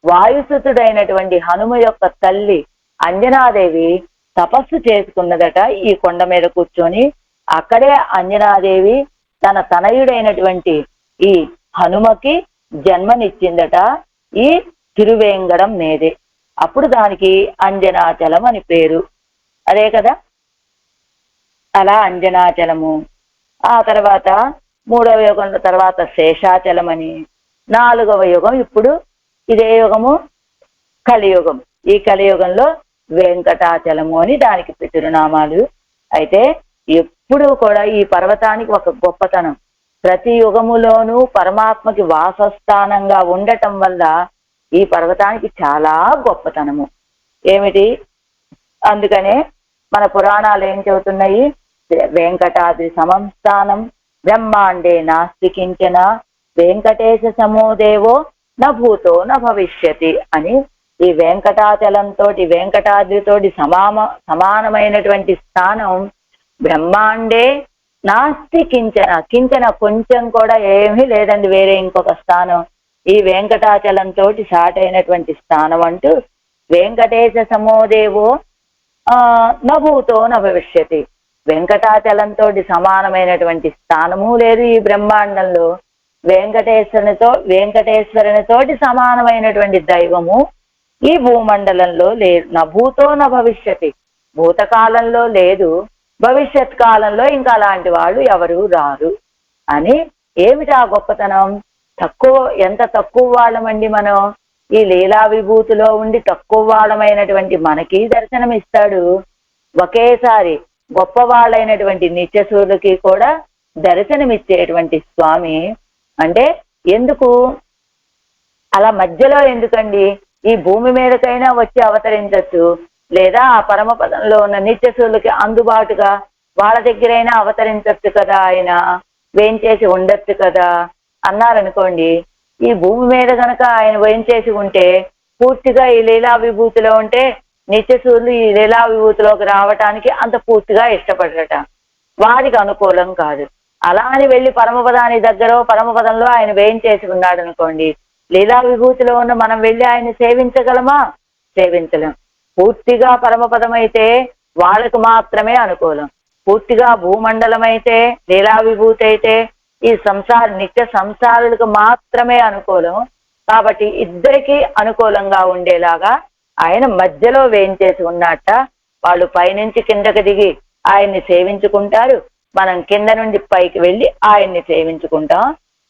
వాయుసుతుడైనటువంటి హనుమ యొక్క తల్లి అంజనాదేవి తపస్సు చేసుకున్నదట ఈ కొండ మీద కూర్చొని. అక్కడే అంజనాదేవి తన తనయుడైనటువంటి ఈ హనుమకి జన్మనిచ్చిందట ఈ తిరువేంగడం మీదే. అప్పుడు దానికి అంజనాచలం అని పేరు. అదే కదా. అలా అంజనాచలము. ఆ తర్వాత 3వ యుగం తర్వాత శేషాచలం అని, 4వ యుగం ఇప్పుడు ఇదే యుగము కలియుగం. ఈ కలియుగంలో వెంకటాచలము అని దానికి తిరునామాలు. అయితే ఎప్పుడూ కూడా ఈ పర్వతానికి ఒక గొప్పతనం, ప్రతి యుగములోనూ పరమాత్మకి వాసస్థానంగా ఉండటం వల్ల ఈ పర్వతానికి చాలా గొప్పతనము. ఏమిటి? అందుకనే మన పురాణాలు ఏం చెబుతున్నాయి? వెంకటాద్రి సమం స్థానం బ్రహ్మాండే నాస్తి కించన వెంకటేశ సమోదేవో న భూతో న భవిష్యతి అని. ఈ వెంకటాచలంతో వెంకటాద్రితోటి సమానమైనటువంటి స్థానం బ్రహ్మాండే నాస్తి కించన కొంచెం కూడా ఏమీ లేదండి వేరే ఇంకొక స్థానం ఈ వెంకటాచలంతో సాటైనటువంటి స్థానం అంటూ. వెంకటేశ సమోదేవో నభూతో న భవిష్యతి. వెంకటాచలంతో సమానమైనటువంటి స్థానము లేదు ఈ బ్రహ్మాండంలో. వెంకటేశ్వరునితోటి సమానమైనటువంటి దైవము ఈ భూమండలంలో లేదు. నభూతో న భవిష్యతి, భూతకాలంలో లేదు, భవిష్యత్ కాలంలో ఇంకా అలాంటి వాళ్ళు ఎవరు రారు అని. ఏమిటి ఆ గొప్పతనం? ఎంత తక్కువ వాళ్ళమండి మనం. ఈ లీలా విభూతిలో ఉండి తక్కువ వాళ్ళమైనటువంటి మనకి దర్శనం ఇస్తాడు. ఒకేసారి గొప్ప వాళ్ళైనటువంటి నిత్యసూరులకి కూడా దర్శనమిచ్చేటువంటి స్వామి. అంటే ఎందుకు అలా మధ్యలో ఎందుకండి? ఈ భూమి మీదకైనా వచ్చి అవతరించచ్చు, లేదా ఆ పరమపదంలో ఉన్న నిత్యసూరులకి అందుబాటుగా వాళ్ళ దగ్గరైనా అవతరించచ్చు కదా, ఆయన వేయించేసి ఉండొచ్చు కదా అన్నారనుకోండి. ఈ భూమి మీద కనుక ఆయన వేయించేసి ఉంటే పూర్తిగా ఈ లీలా విభూతిలో ఉంటే నిత్యసూరులు ఈ లీలా విభూతిలోకి రావటానికి అంత పూర్తిగా ఇష్టపడరట, వారికి అనుకూలం కాదు. అలా అని వెళ్ళి పరమపదాని దగ్గర పరమపదంలో ఆయన వేయించేసి ఉన్నాడు అనుకోండి, లీలా విభూతిలో ఉన్న మనం వెళ్ళి ఆయన సేవించగలమా? సేవించలేం. పూర్తిగా పరమపదం అయితే వాళ్ళకు మాత్రమే అనుకూలం. పూర్తిగా భూమండలం అయితే లీలా విభూతి అయితే ఈ నిత్య సంసారులకు మాత్రమే అనుకూలం. కాబట్టి ఇద్దరికి అనుకూలంగా ఉండేలాగా ఆయన మధ్యలో వేయించేసి ఉన్నట్ట. వాళ్ళు పైనుంచి కిందకి దిగి ఆయన్ని సేవించుకుంటారు, మనం కింద నుండి పైకి వెళ్ళి ఆయన్ని సేవించుకుంటాం.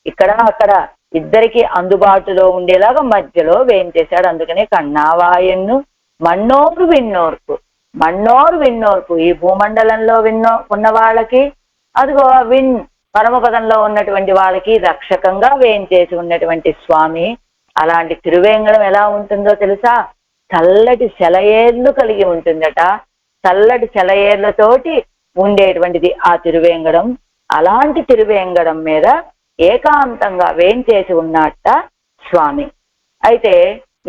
ఇక్కడ అక్కడ ఇద్దరికి అందుబాటులో ఉండేలాగా మధ్యలో వేయించేశాడు. అందుకనే కన్నావాయన్ను మన్నోరు విన్నోర్పు ఈ భూమండలంలో ఉన్న వాళ్ళకి, అదిగో పరమపదంలో ఉన్నటువంటి వాళ్ళకి రక్షకంగా వేయించేసి ఉన్నటువంటి స్వామి. అలాంటి తిరువేంగడం ఎలా ఉంటుందో తెలుసా? చల్లటి సెలయేర్లు కలిగి ఉంటుందట. చల్లటి సెలయేర్లతోటి ఉండేటువంటిది ఆ తిరువేంగడం. అలాంటి తిరువేంగడం మీద ఏకాంతంగా వేంచేసి ఉన్నట్ట స్వామి. అయితే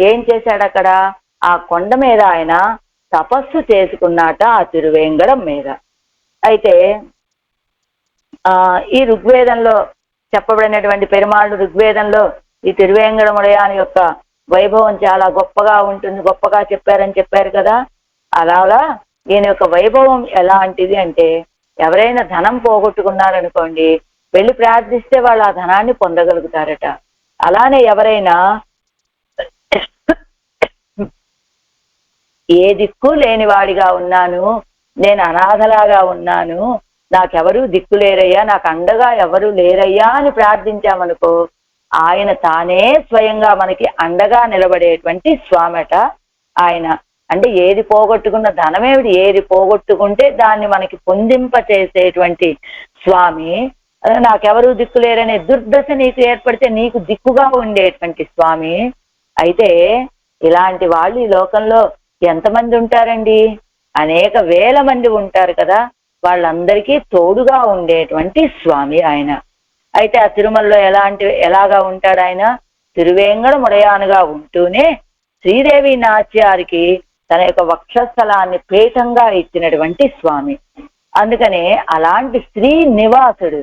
ఏం చేశాడు అక్కడ? ఆ కొండ మీద ఆయన తపస్సు చేసుకున్నట ఆ తిరువేంగడం మీద. అయితే ఈ ఋగ్వేదంలో చెప్పబడినటువంటి పెరుమాళ్ళు ఋగ్వేదంలో ఈ తిరువేంగడముడయాని యొక్క వైభవం చాలా గొప్పగా ఉంటుంది, గొప్పగా చెప్పారని చెప్పారు కదా. అలాగా ఈయన యొక్క వైభవం ఎలాంటిది అంటే, ఎవరైనా ధనం పోగొట్టుకున్నారనుకోండి, వెళ్ళి ప్రార్థిస్తే వాళ్ళు ఆ ధనాన్ని పొందగలుగుతారట. అలానే ఎవరైనా ఏ దిక్కు లేనివాడిగా ఉన్నాను, నేను అనాథలాగా ఉన్నాను, నాకెవరూ దిక్కు లేరయ్యా, నాకు అండగా ఎవరు లేరయ్యా అని ప్రార్థించామనుకో, ఆయన తానే స్వయంగా మనకి అండగా నిలబడేటువంటి స్వామట ఆయన. అంటే ఏది పోగొట్టుకున్న ధనమేమిటి, ఏది పోగొట్టుకుంటే దాన్ని మనకి పొందింప చేసేటువంటి స్వామి. నాకెవరూ దిక్కు లేరనే దుర్దశ నీకు ఏర్పడితే నీకు దిక్కుగా ఉండేటువంటి స్వామి. అయితే ఇలాంటి వాళ్ళు ఈ లోకంలో ఎంతమంది ఉంటారండి? అనేక వేల మంది ఉంటారు కదా. వాళ్ళందరికీ తోడుగా ఉండేటువంటి స్వామి ఆయన. అయితే ఆ తిరుమలలో ఎలాగా ఉంటాడు ఆయన? తిరువేంగడముడయానుగా ఉంటూనే శ్రీదేవి నాట్యానికి తన యొక్క వక్షస్థలాన్ని పీఠంగా ఇచ్చినటువంటి స్వామి. అందుకనే అలాంటి శ్రీ నివాసుడు,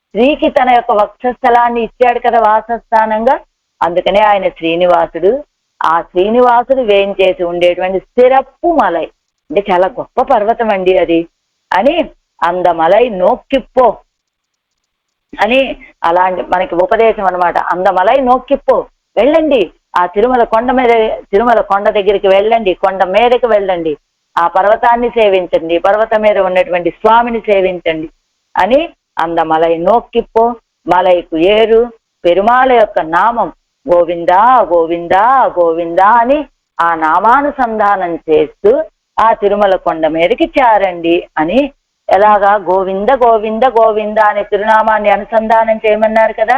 స్త్రీకి తన యొక్క వక్షస్థలాన్ని ఇచ్చాడు కదా వాసస్థానంగా. అందుకనే ఆయన శ్రీనివాసుడు. ఆ శ్రీనివాసుడు వేయించేసి ఉండేటువంటి స్థిరప్పు మలై, అంటే చాలా గొప్ప పర్వతం అండి అది అని, అందమలై నోక్కిప్పో అని అలాంటి మనకి ఉపదేశం అనమాట. అందమలై నోక్కిప్పో, వెళ్ళండి ఆ తిరుమల కొండ దగ్గరికి వెళ్ళండి, కొండ మీదకి వెళ్ళండి, ఆ పర్వతాన్ని సేవించండి, పర్వతం మీద ఉన్నటువంటి స్వామిని సేవించండి అని. అందమలై నోక్కిప్పో, మలైకు ఏరు, పెరుమాళ యొక్క నామం గోవిందా గోవిందా గోవిందా అని ఆ నామానుసంధానం చేస్తూ ఆ తిరుమల కొండ మీదకి చేరండి అని. ఎలాగా? గోవింద గోవింద గోవింద అనే తిరునామాన్ని అనుసంధానం చేయమన్నారు కదా.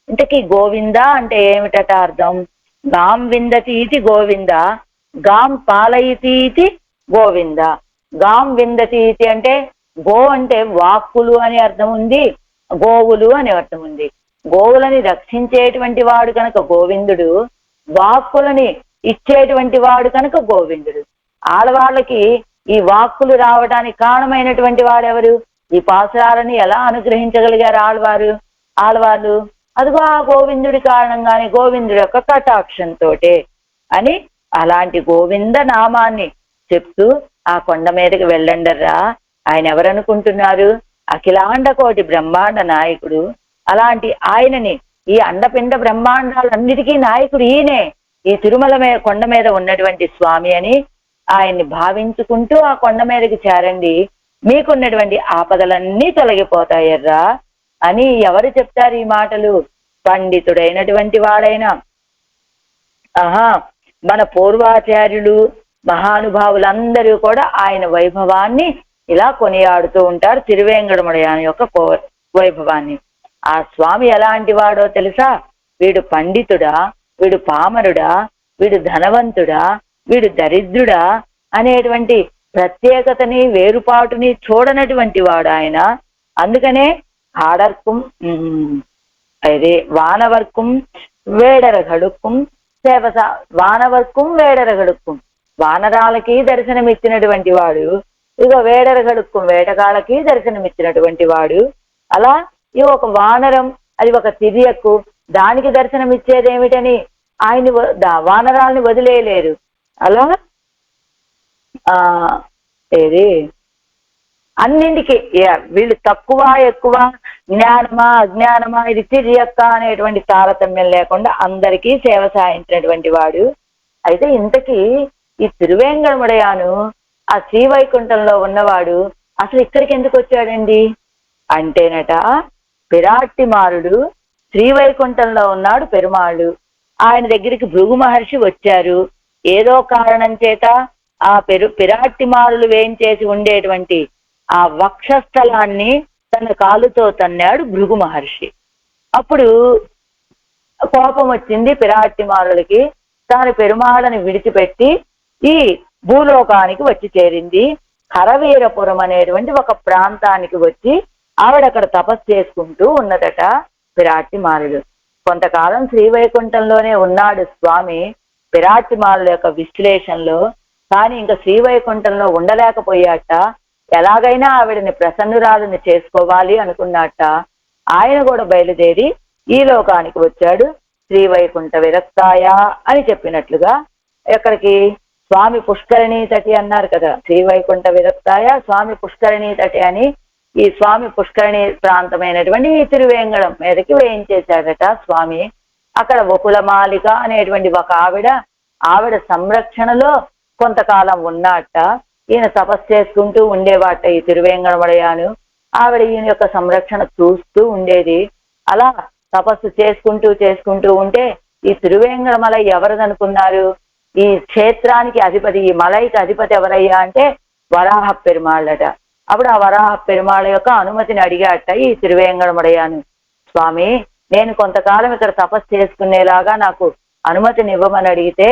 ఇంతకీ గోవింద అంటే ఏమిటట అర్థం? గాం విందతి ఇది గోవింద, గాం పాలయితి ఇది గోవింద. గాం విందతి ఇది అంటే గో అంటే వాక్కులు అని అర్థం ఉంది, గోవులు అని అర్థం ఉంది. గోవులని రక్షించేటువంటి వాడు కనుక గోవిందుడు, వాక్కులని ఇచ్చేటువంటి వాడు కనుక గోవిందుడు. ఆడవాళ్ళకి ఈ వాక్కులు రావడానికి కారణమైనటువంటి వాడెవరు? ఈ పాసురాలని ఎలా అనుగ్రహించగలిగారు ఆళ్వార్లు? అదిగో ఆ గోవిందుడి కారణంగానే, గోవిందుడి యొక్క కటాక్షంతో అని. అలాంటి గోవింద నామాన్ని చెప్తూ ఆ కొండ మీదకి వెళ్ళండర్రా. ఆయన ఎవరనుకుంటున్నారు? అఖిలాండ కోటి బ్రహ్మాండ నాయకుడు. అలాంటి ఆయనని, ఈ అండపిండ బ్రహ్మాండాలన్నిటికీ నాయకుడు ఈయనే, ఈ తిరుమల కొండ మీద ఉన్నటువంటి స్వామి అని ఆయన్ని భావించుకుంటూ ఆ కొండ మీదకి చేరండి, మీకున్నటువంటి ఆపదలన్నీ తొలగిపోతాయర్రా అని. ఎవరు చెప్తారు ఈ మాటలు? పండితుడైనటువంటి వాడైనా మన పూర్వాచార్యులు మహానుభావులందరూ కూడా ఆయన వైభవాన్ని ఇలా కొనియాడుతూ ఉంటారు, తిరువేంగడముడయాని యొక్క వైభవాన్ని. ఆ స్వామి ఎలాంటి వాడో తెలుసా? వీడు పండితుడా, వీడు పామరుడా, వీడు ధనవంతుడా, వీడు దరిద్రుడా అనేటువంటి ప్రత్యేకతని వేరుపాటుని చూడనటువంటి వాడు ఆయన. అందుకనే ఆడర్కుం అదే వానవర్కుం వేడరగడుక్కుం సేవస, వానవర్కుం వేడరగడుక్కుం, వానరాలకి దర్శనమిచ్చినటువంటి వాడు, ఇక వేడరగడుక్కుం వేటగాళ్ళకి దర్శనమిచ్చినటువంటి వాడు. అలా ఈ ఒక వానరం, అది ఒక తిరియకు, దానికి దర్శనం ఇచ్చేదేమిటని ఆయన్ని వానరాల్ని వదిలేయలేరు. అలా ఏది అన్నింటికి వీళ్ళు తక్కువ ఎక్కువ, జ్ఞానమా అజ్ఞానమా, ఇది తిరియక్క అనేటువంటి తారతమ్యం లేకుండా అందరికీ సేవ సాయించినటువంటి వాడు. అయితే ఇంతకీ ఈ తిరువేంగడముడయాను ఆ శ్రీవైకుంఠంలో ఉన్నవాడు అసలు ఇక్కడికి ఎందుకు వచ్చాడండి అంటేనట, పిరాట్టిమారుడు శ్రీవైకుంఠంలో ఉన్నాడు పెరుమాళ్ళు. ఆయన దగ్గరికి భృగు మహర్షి వచ్చారు. ఏదో కారణం చేత ఆ పిరాట్టిమారులు వేయించేసి ఉండేటువంటి ఆ వక్షస్థలాన్ని తన కాలుతో తన్నాడు భృగు మహర్షి. అప్పుడు కోపం వచ్చింది పిరాట్టిమారులకి. తాను పెరుమాళ్ళని విడిచిపెట్టి ఈ భూలోకానికి వచ్చి చేరింది. కరవీరపురం అనేటువంటి ఒక ప్రాంతానికి వచ్చి ఆవిడక్కడ తపస్సు చేసుకుంటూ ఉన్నదట పిరాట్టిమాలుడు. కొంతకాలం శ్రీవైకుంఠంలోనే ఉన్నాడు స్వామి పిరాట్టిమాలుల యొక్క విశ్లేషణలో. కానీ ఇంకా శ్రీవైకుంఠంలో ఉండలేకపోయాట. ఎలాగైనా ఆవిడని ప్రసన్నురాలని చేసుకోవాలి అనుకున్నట్ట. ఆయన కూడా బయలుదేరి ఈ లోకానికి వచ్చాడు. శ్రీవైకుంఠ విరక్తాయ అని చెప్పినట్లుగా ఎక్కడికి స్వామి పుష్కరిణీ తటి అన్నారు కదా, శ్రీవైకుంఠ విరక్తాయ స్వామి పుష్కరిణీ తటి అని. ఈ స్వామి పుష్కరిణి ప్రాంతమైనటువంటి ఈ తిరువేంగళం మీదకి వేయించేశాడట స్వామి. అక్కడ వకులమాలిక అనేటువంటి ఒక ఆవిడ సంరక్షణలో కొంతకాలం ఉన్నట్ట. ఈయన తపస్సు చేసుకుంటూ ఉండేవాట ఈ తిరువేంగళమడయాను. ఆవిడ ఈయన యొక్క సంరక్షణ చూస్తూ ఉండేది. అలా తపస్సు చేసుకుంటూ ఉంటే ఈ తిరువేంగళమల ఎవరిదనుకున్నారు? ఈ క్షేత్రానికి అధిపతి, ఈ మలైకి అధిపతి ఎవరయ్యా అంటే వరాహ పెరుమాళ్ళట. అప్పుడు ఆ వరాహ పెరుమాళ యొక్క అనుమతిని అడిగాట ఈ తిరువేంగళమడయాను. స్వామి, నేను కొంతకాలం ఇక్కడ తపస్సు చేసుకునేలాగా నాకు అనుమతిని ఇవ్వమని అడిగితే,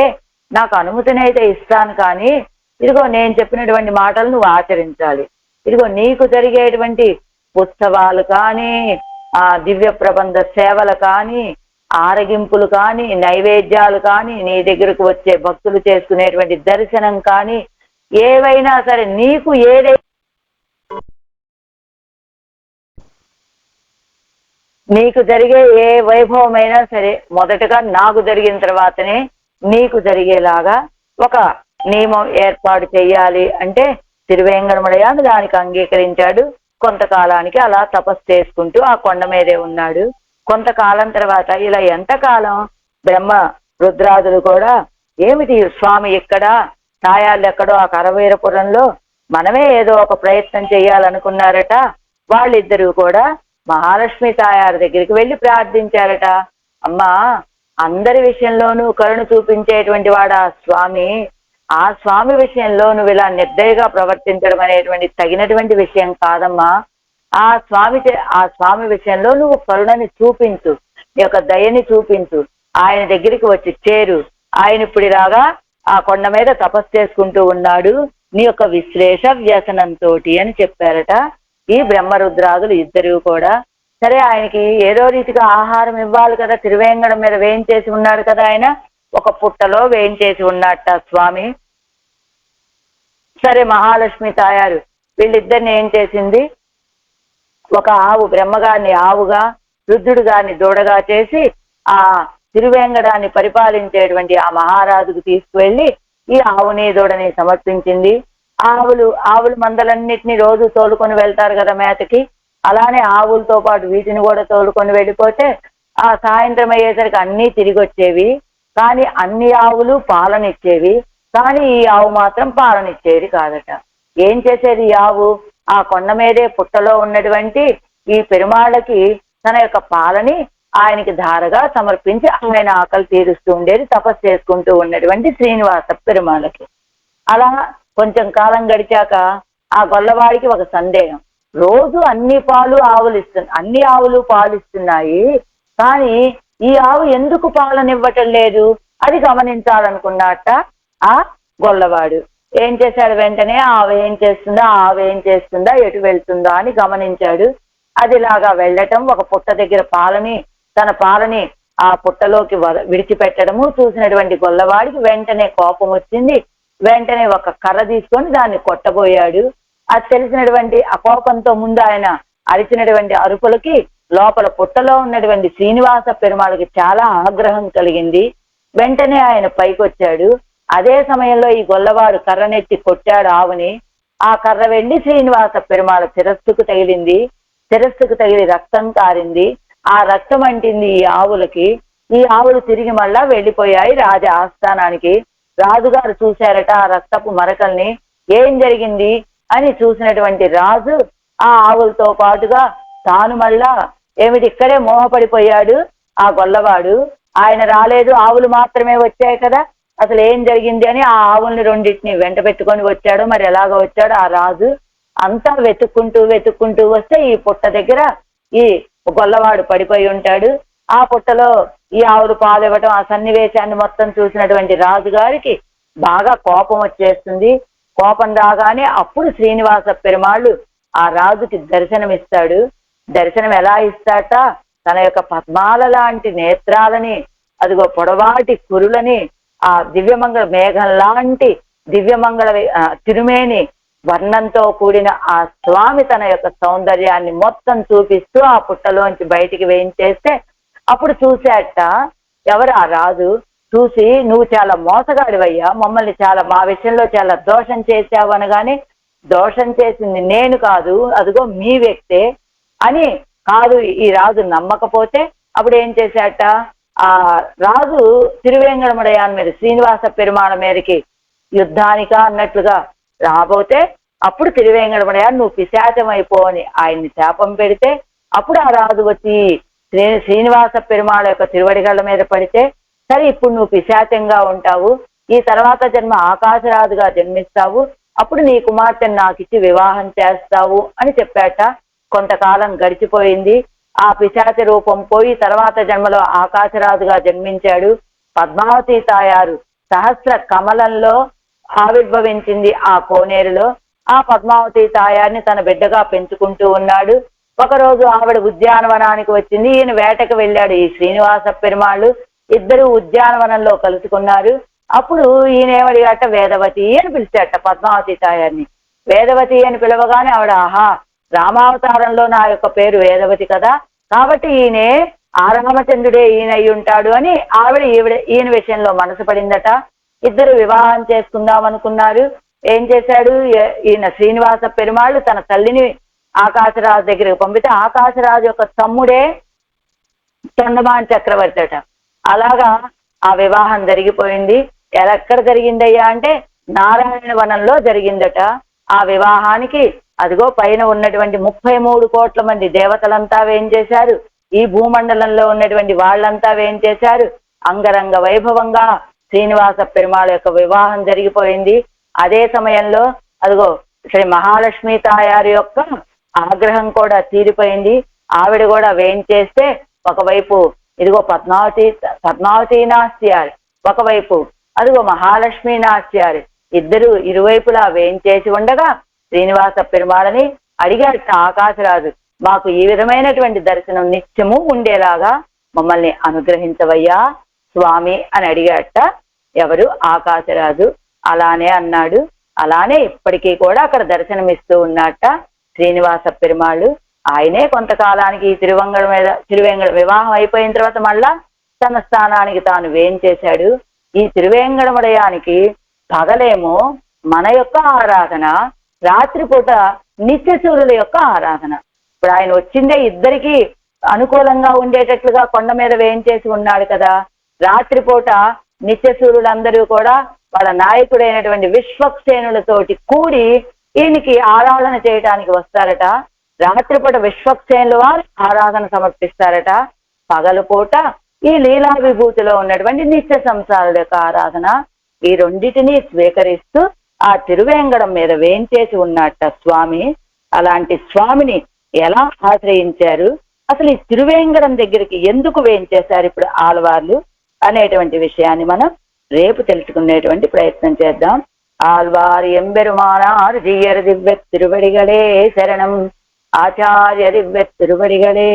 నాకు అనుమతిని అయితే ఇస్తాను, కానీ ఇదిగో నేను చెప్పినటువంటి మాటలు నువ్వు ఆచరించాలి. ఇదిగో నీకు జరిగేటువంటి ఉత్సవాలు కానీ, ఆ దివ్య ప్రబంధ సేవలు కానీ, ఆరగింపులు కానీ, నైవేద్యాలు కానీ, నీ దగ్గరకు వచ్చే భక్తులు చేసుకునేటువంటి దర్శనం కానీ, ఏవైనా సరే నీకు నీకు జరిగే ఏ వైభవమైనా సరే మొదటగా నాకు జరిగిన తర్వాతనే నీకు జరిగేలాగా ఒక నియమం ఏర్పాటు చేయాలి అంటే తిరువేంగళమడయాను దానికి అంగీకరించాడు. కొంతకాలానికి అలా తపస్సు చేసుకుంటూ ఆ కొండ మీదే ఉన్నాడు. కొంతకాలం తర్వాత ఇలా ఎంతకాలం బ్రహ్మ రుద్రాదులు కూడా ఏమిటి స్వామి ఇక్కడ, తాయాళ్ళు ఎక్కడో ఆ కరవీరపురంలో మనమే ఏదో ఒక ప్రయత్నం చేయాలనుకున్నారట. వాళ్ళిద్దరూ కూడా మహాలక్ష్మి తాయారు దగ్గరికి వెళ్ళి ప్రార్థించారట. అమ్మా, అందరి విషయంలోనూ కరుణ చూపించేటువంటి వాడు ఆ స్వామి విషయంలో నువ్వు ఇలా నిర్దయగా ప్రవర్తించడం అనేటువంటి తగినటువంటి విషయం కాదమ్మా. ఆ స్వామి విషయంలో నువ్వు కరుణని చూపించు, నీ యొక్క దయని చూపించు, ఆయన దగ్గరికి వచ్చి చేరు. ఆయన ఇప్పుడు ఇలాగా ఆ కొండ మీద తపస్సు చేసుకుంటూ ఉన్నాడు నీ యొక్క విశ్లేష వ్యసనంతో అని చెప్పారట ఈ బ్రహ్మరుద్రాదులు ఇద్దరు కూడా. సరే, ఆయనకి ఏదో రీతిగా ఆహారం ఇవ్వాలి కదా, తిరువేంగడం మీద వేయించేసి ఉన్నాడు కదా, ఆయన ఒక పుట్టలో వేయించేసి ఉన్నట్ట స్వామి. సరే, మహాలక్ష్మి తాయారు వీళ్ళిద్దరిని ఏం చేసింది, ఒక ఆవు, బ్రహ్మగారిని ఆవుగా, రుద్రుడు గారిని దూడగా చేసి ఆ తిరువేంగడాన్ని పరిపాలించేటువంటి ఆ మహారాజుకు తీసుకువెళ్ళి ఈ ఆవుని దూడని సమర్పించింది. ఆవులు మందలన్నిటినీ రోజు తోలుకొని వెళ్తారు కదా మేతకి, అలానే ఆవులతో పాటు వీటిని కూడా తోలుకొని వెళ్ళిపోతే ఆ సాయంత్రం అయ్యేసరికి అన్నీ తిరిగి వచ్చేవి. కానీ అన్ని ఆవులు పాలనిచ్చేవి, కానీ ఈ ఆవు మాత్రం పాలనిచ్చేది కాదట. ఏం చేసేది ఈ ఆవు, ఆ కొండ మీదే పుట్టలో ఉన్నటువంటి ఈ పెరుమాళ్ళకి తన యొక్క పాలని ఆయనకి ధారగా సమర్పించి ఆయన ఆకలి తీరుస్తూ ఉండేది తపస్సు చేసుకుంటూ ఉన్నటువంటి శ్రీనివాస పెరుమాళ్ళకి. అలా కొంచెం కాలం గడిచాక ఆ గొల్లవాడికి ఒక సందేహం, రోజు అన్ని ఆవులు పాలు ఇస్తున్నాయి, కానీ ఈ ఆవు ఎందుకు పాలనివ్వటం లేదు అది గమనించాలనుకున్నట్ట ఆ గొల్లవాడు. ఏం చేశాడు, వెంటనే ఆవు ఏం చేస్తుందా ఎటు వెళ్తుందా అని గమనించాడు. అదిలాగా వెళ్ళటం, ఒక పుట్ట దగ్గర తన పాలని ఆ పుట్టలోకి విడిచిపెట్టడము చూసినటువంటి గొల్లవాడికి వెంటనే కోపం వచ్చింది. వెంటనే ఒక కర్ర తీసుకొని దాన్ని కొట్టబోయాడు. అది తెలిసినటువంటి ఆ కోపంతో ముందు ఆయన అరిచినటువంటి అరుపులకి లోపల పుట్టలో ఉన్నటువంటి శ్రీనివాస పెరుమాళకి చాలా ఆగ్రహం కలిగింది. వెంటనే ఆయన పైకొచ్చాడు. అదే సమయంలో ఈ గొల్లవాడు కర్రనెత్తి కొట్టాడు ఆవుని. ఆ కర్ర వెళ్ళి శ్రీనివాస పెరుమాళ శిరస్సుకు తగిలింది. శిరస్సుకు తగిలి రక్తం కారింది. ఆ రక్తం అంటింది ఈ ఆవులకి. ఈ ఆవులు తిరిగి మళ్ళా వెళ్ళిపోయాయి రాజ ఆస్థానానికి. రాజుగారు చూశారట ఆ రక్తపు మరకల్ని. ఏం జరిగింది అని చూసినటువంటి రాజు ఆ ఆవులతో పాటుగా తాను మళ్ళా ఏమిటి ఇక్కడే మోహపడిపోయాడు ఆ గొల్లవాడు. ఆయన రాలేదు, ఆవులు మాత్రమే వచ్చాయి కదా, అసలు ఏం జరిగింది అని ఆ ఆవుల్ని రెండింటిని వెంట పెట్టుకొని వచ్చాడు. మరి ఎలాగ వచ్చాడు ఆ రాజు అంతా వెతుక్కుంటూ వస్తే ఈ పుట్ట దగ్గర ఈ గొల్లవాడు పడిపోయి ఉంటాడు. ఆ పుట్టలో ఈ ఆవులు పాలు ఇవ్వటం, ఆ సన్నివేశాన్ని మొత్తం చూసినటువంటి రాజుగారికి బాగా కోపం వచ్చేస్తుంది. కోపం రాగానే అప్పుడు శ్రీనివాస పెరుమాళ్ళు ఆ రాజుకి దర్శనమిస్తాడు. దర్శనం ఎలా ఇస్తాట? తన యొక్క పద్మాల లాంటి నేత్రాలని, అదిగో పొడవాటి కురులని, ఆ దివ్యమంగళ మేఘం లాంటి దివ్యమంగళ తిరుమేని వర్ణంతో కూడిన ఆ స్వామి తన యొక్క సౌందర్యాన్ని మొత్తం చూపిస్తూ ఆ పుట్టలోంచి బయటికి వేయించేస్తే అప్పుడు చూశాట ఎవరు ఆ రాజు. చూసి, నువ్వు చాలా మోసగాడివయ్యా, మమ్మల్ని చాలా మా విషయంలో చాలా దోషం చేశావు అనగానే, దోషం చేసింది నేను కాదు, అదిగో మీ వ్యక్తే అని. కాదు, ఈ రాజు నమ్మకపోతే అప్పుడు ఏం చేశాట? ఆ రాజు తిరువేంగడముడయాన్ మీద, శ్రీనివాస పెరుమాళ మీదకి యుద్ధానిక అన్నట్లుగా రాబోతే అప్పుడు తిరువేంగడముడయాన్ నువ్వు పిశాచం అయిపో అని ఆయన్ని శాపం పెడితే అప్పుడు ఆ రాజు వచ్చి శ్రీనివాస పెరుమాళ యొక్క తిరువడిగళ్ళ మీద పడితే, సరే ఇప్పుడు నువ్వు పిశాచంగా ఉంటావు, ఈ తర్వాత జన్మ ఆకాశరాజుగా జన్మిస్తావు, అప్పుడు నీ కుమార్తెను నాకిచ్చి వివాహం చేస్తావు అని చెప్పాట. కొంతకాలం గడిచిపోయింది. ఆ పిశాచ రూపం పోయి తర్వాత జన్మలో ఆకాశరాజుగా జన్మించాడు. పద్మావతి తాయారు సహస్ర కమలంలో ఆవిర్భవించింది ఆ కోనేరులో. ఆ పద్మావతి తాయారిని తన బిడ్డగా పెంచుకుంటూ ఉన్నాడు. ఒకరోజు ఆవిడ ఉద్యానవనానికి వచ్చింది. ఈయన వేటకు వెళ్ళాడు. ఈ శ్రీనివాస పెరుమాళ్ళు ఇద్దరు ఉద్యానవనంలో కలుసుకున్నారు. అప్పుడు ఈయనేమడిగాట? వేదవతి అని పిలిచాట పద్మావతి తాయారిని. వేదవతి అని పిలవగానే ఆవిడ, ఆహా, రామావతారంలో నా యొక్క పేరు వేదవతి కదా, కాబట్టి ఈయనే ఆ రామచంద్రుడే ఈయన అయి ఉంటాడు అని ఆవిడ ఈయన విషయంలో మనసు పడిందట. ఇద్దరు వివాహం చేసుకుందాం అనుకున్నారు. ఏం చేశాడు? ఈయన శ్రీనివాస పెరుమాళ్ళు తన తల్లిని ఆకాశరాజు దగ్గరికి పంపితే ఆకాశరాజు యొక్క తమ్ముడే తొండమాన్ చక్రవర్తి అట. అలాగా ఆ వివాహం జరిగిపోయింది. ఎక్కడ జరిగిందయ్యా అంటే నారాయణ వనంలో జరిగిందట. ఆ వివాహానికి అదిగో పైన ఉన్నటువంటి 33 కోట్ల మంది దేవతలంతా వేం చేశారు. ఈ భూమండలంలో ఉన్నటువంటి వాళ్ళంతా వేం చేశారు. అంగరంగ వైభవంగా శ్రీనివాస పెరుమాళ యొక్క వివాహం జరిగిపోయింది. అదే సమయంలో అదిగో శ్రీ మహాలక్ష్మి తాయారు యొక్క ఆగ్రహం కూడా తీరిపోయింది. ఆవిడ కూడా వేం చేస్తే ఒకవైపు ఇదిగో పద్మావతి నాస్యారు, ఒకవైపు అదిగో మహాలక్ష్మి నాస్యారు, ఇద్దరు ఇరువైపులా వేం చేసి ఉండగా శ్రీనివాస పెరుమాళని అడిగాడు ఆకాశరాజు, మాకు ఈ విధమైనటువంటి దర్శనం నిత్యము ఉండేలాగా మమ్మల్ని అనుగ్రహించవయ్యా స్వామి అని అడిగాట. ఎవరు? ఆకాశరాజు. అలానే అన్నాడు. అలానే ఇప్పటికీ కూడా అక్కడ దర్శనమిస్తూ ఉన్నట్ట శ్రీనివాస పెరుమాళ్ళు. ఆయనే కొంతకాలానికి ఈ తిరువేంగడ వివాహం అయిపోయిన తర్వాత మళ్ళా తన స్థానానికి తాను వేం చేశాడు. ఈ తిరువేంగడముడయానికి పగలేమో మన యొక్క ఆరాధన, రాత్రిపూట నిత్యసూరుల యొక్క ఆరాధన. ఇప్పుడు ఆయన వచ్చిందే ఇద్దరికి అనుకూలంగా ఉండేటట్లుగా కొండ మీద వేయించేసి ఉన్నాడు కదా. రాత్రిపూట నిత్యసూరులందరూ కూడా వాళ్ళ నాయకుడైనటువంటి విశ్వక్సేనులతోటి కూడి ఈయనకి ఆరాధన చేయటానికి వస్తారట. రాత్రిపూట విశ్వక్సేనుల వారు ఆరాధన సమర్పిస్తారట. పగలపూట ఈ లీలా విభూతిలో ఉన్నటువంటి నిత్య సంసారుల యొక్క ఆరాధన. ఈ రెండిటినీ స్వీకరిస్తూ ఆ తిరువేంగడం మీద వేయించేసి ఉన్నట్ట స్వామి. అలాంటి స్వామిని ఎలా ఆశ్రయించారు, అసలు ఈ తిరువేంగడం దగ్గరికి ఎందుకు వేయించేశారు ఇప్పుడు ఆళ్వార్లు అనేటువంటి విషయాన్ని మనం రేపు తెలుసుకునేటువంటి ప్రయత్నం చేద్దాం. ఆళ్వార్ ఎంబెరుమానార్ జీయర్ దివ్య తిరువడిగలే శరణం, ఆచార్య దివ్య తిరువడిగలే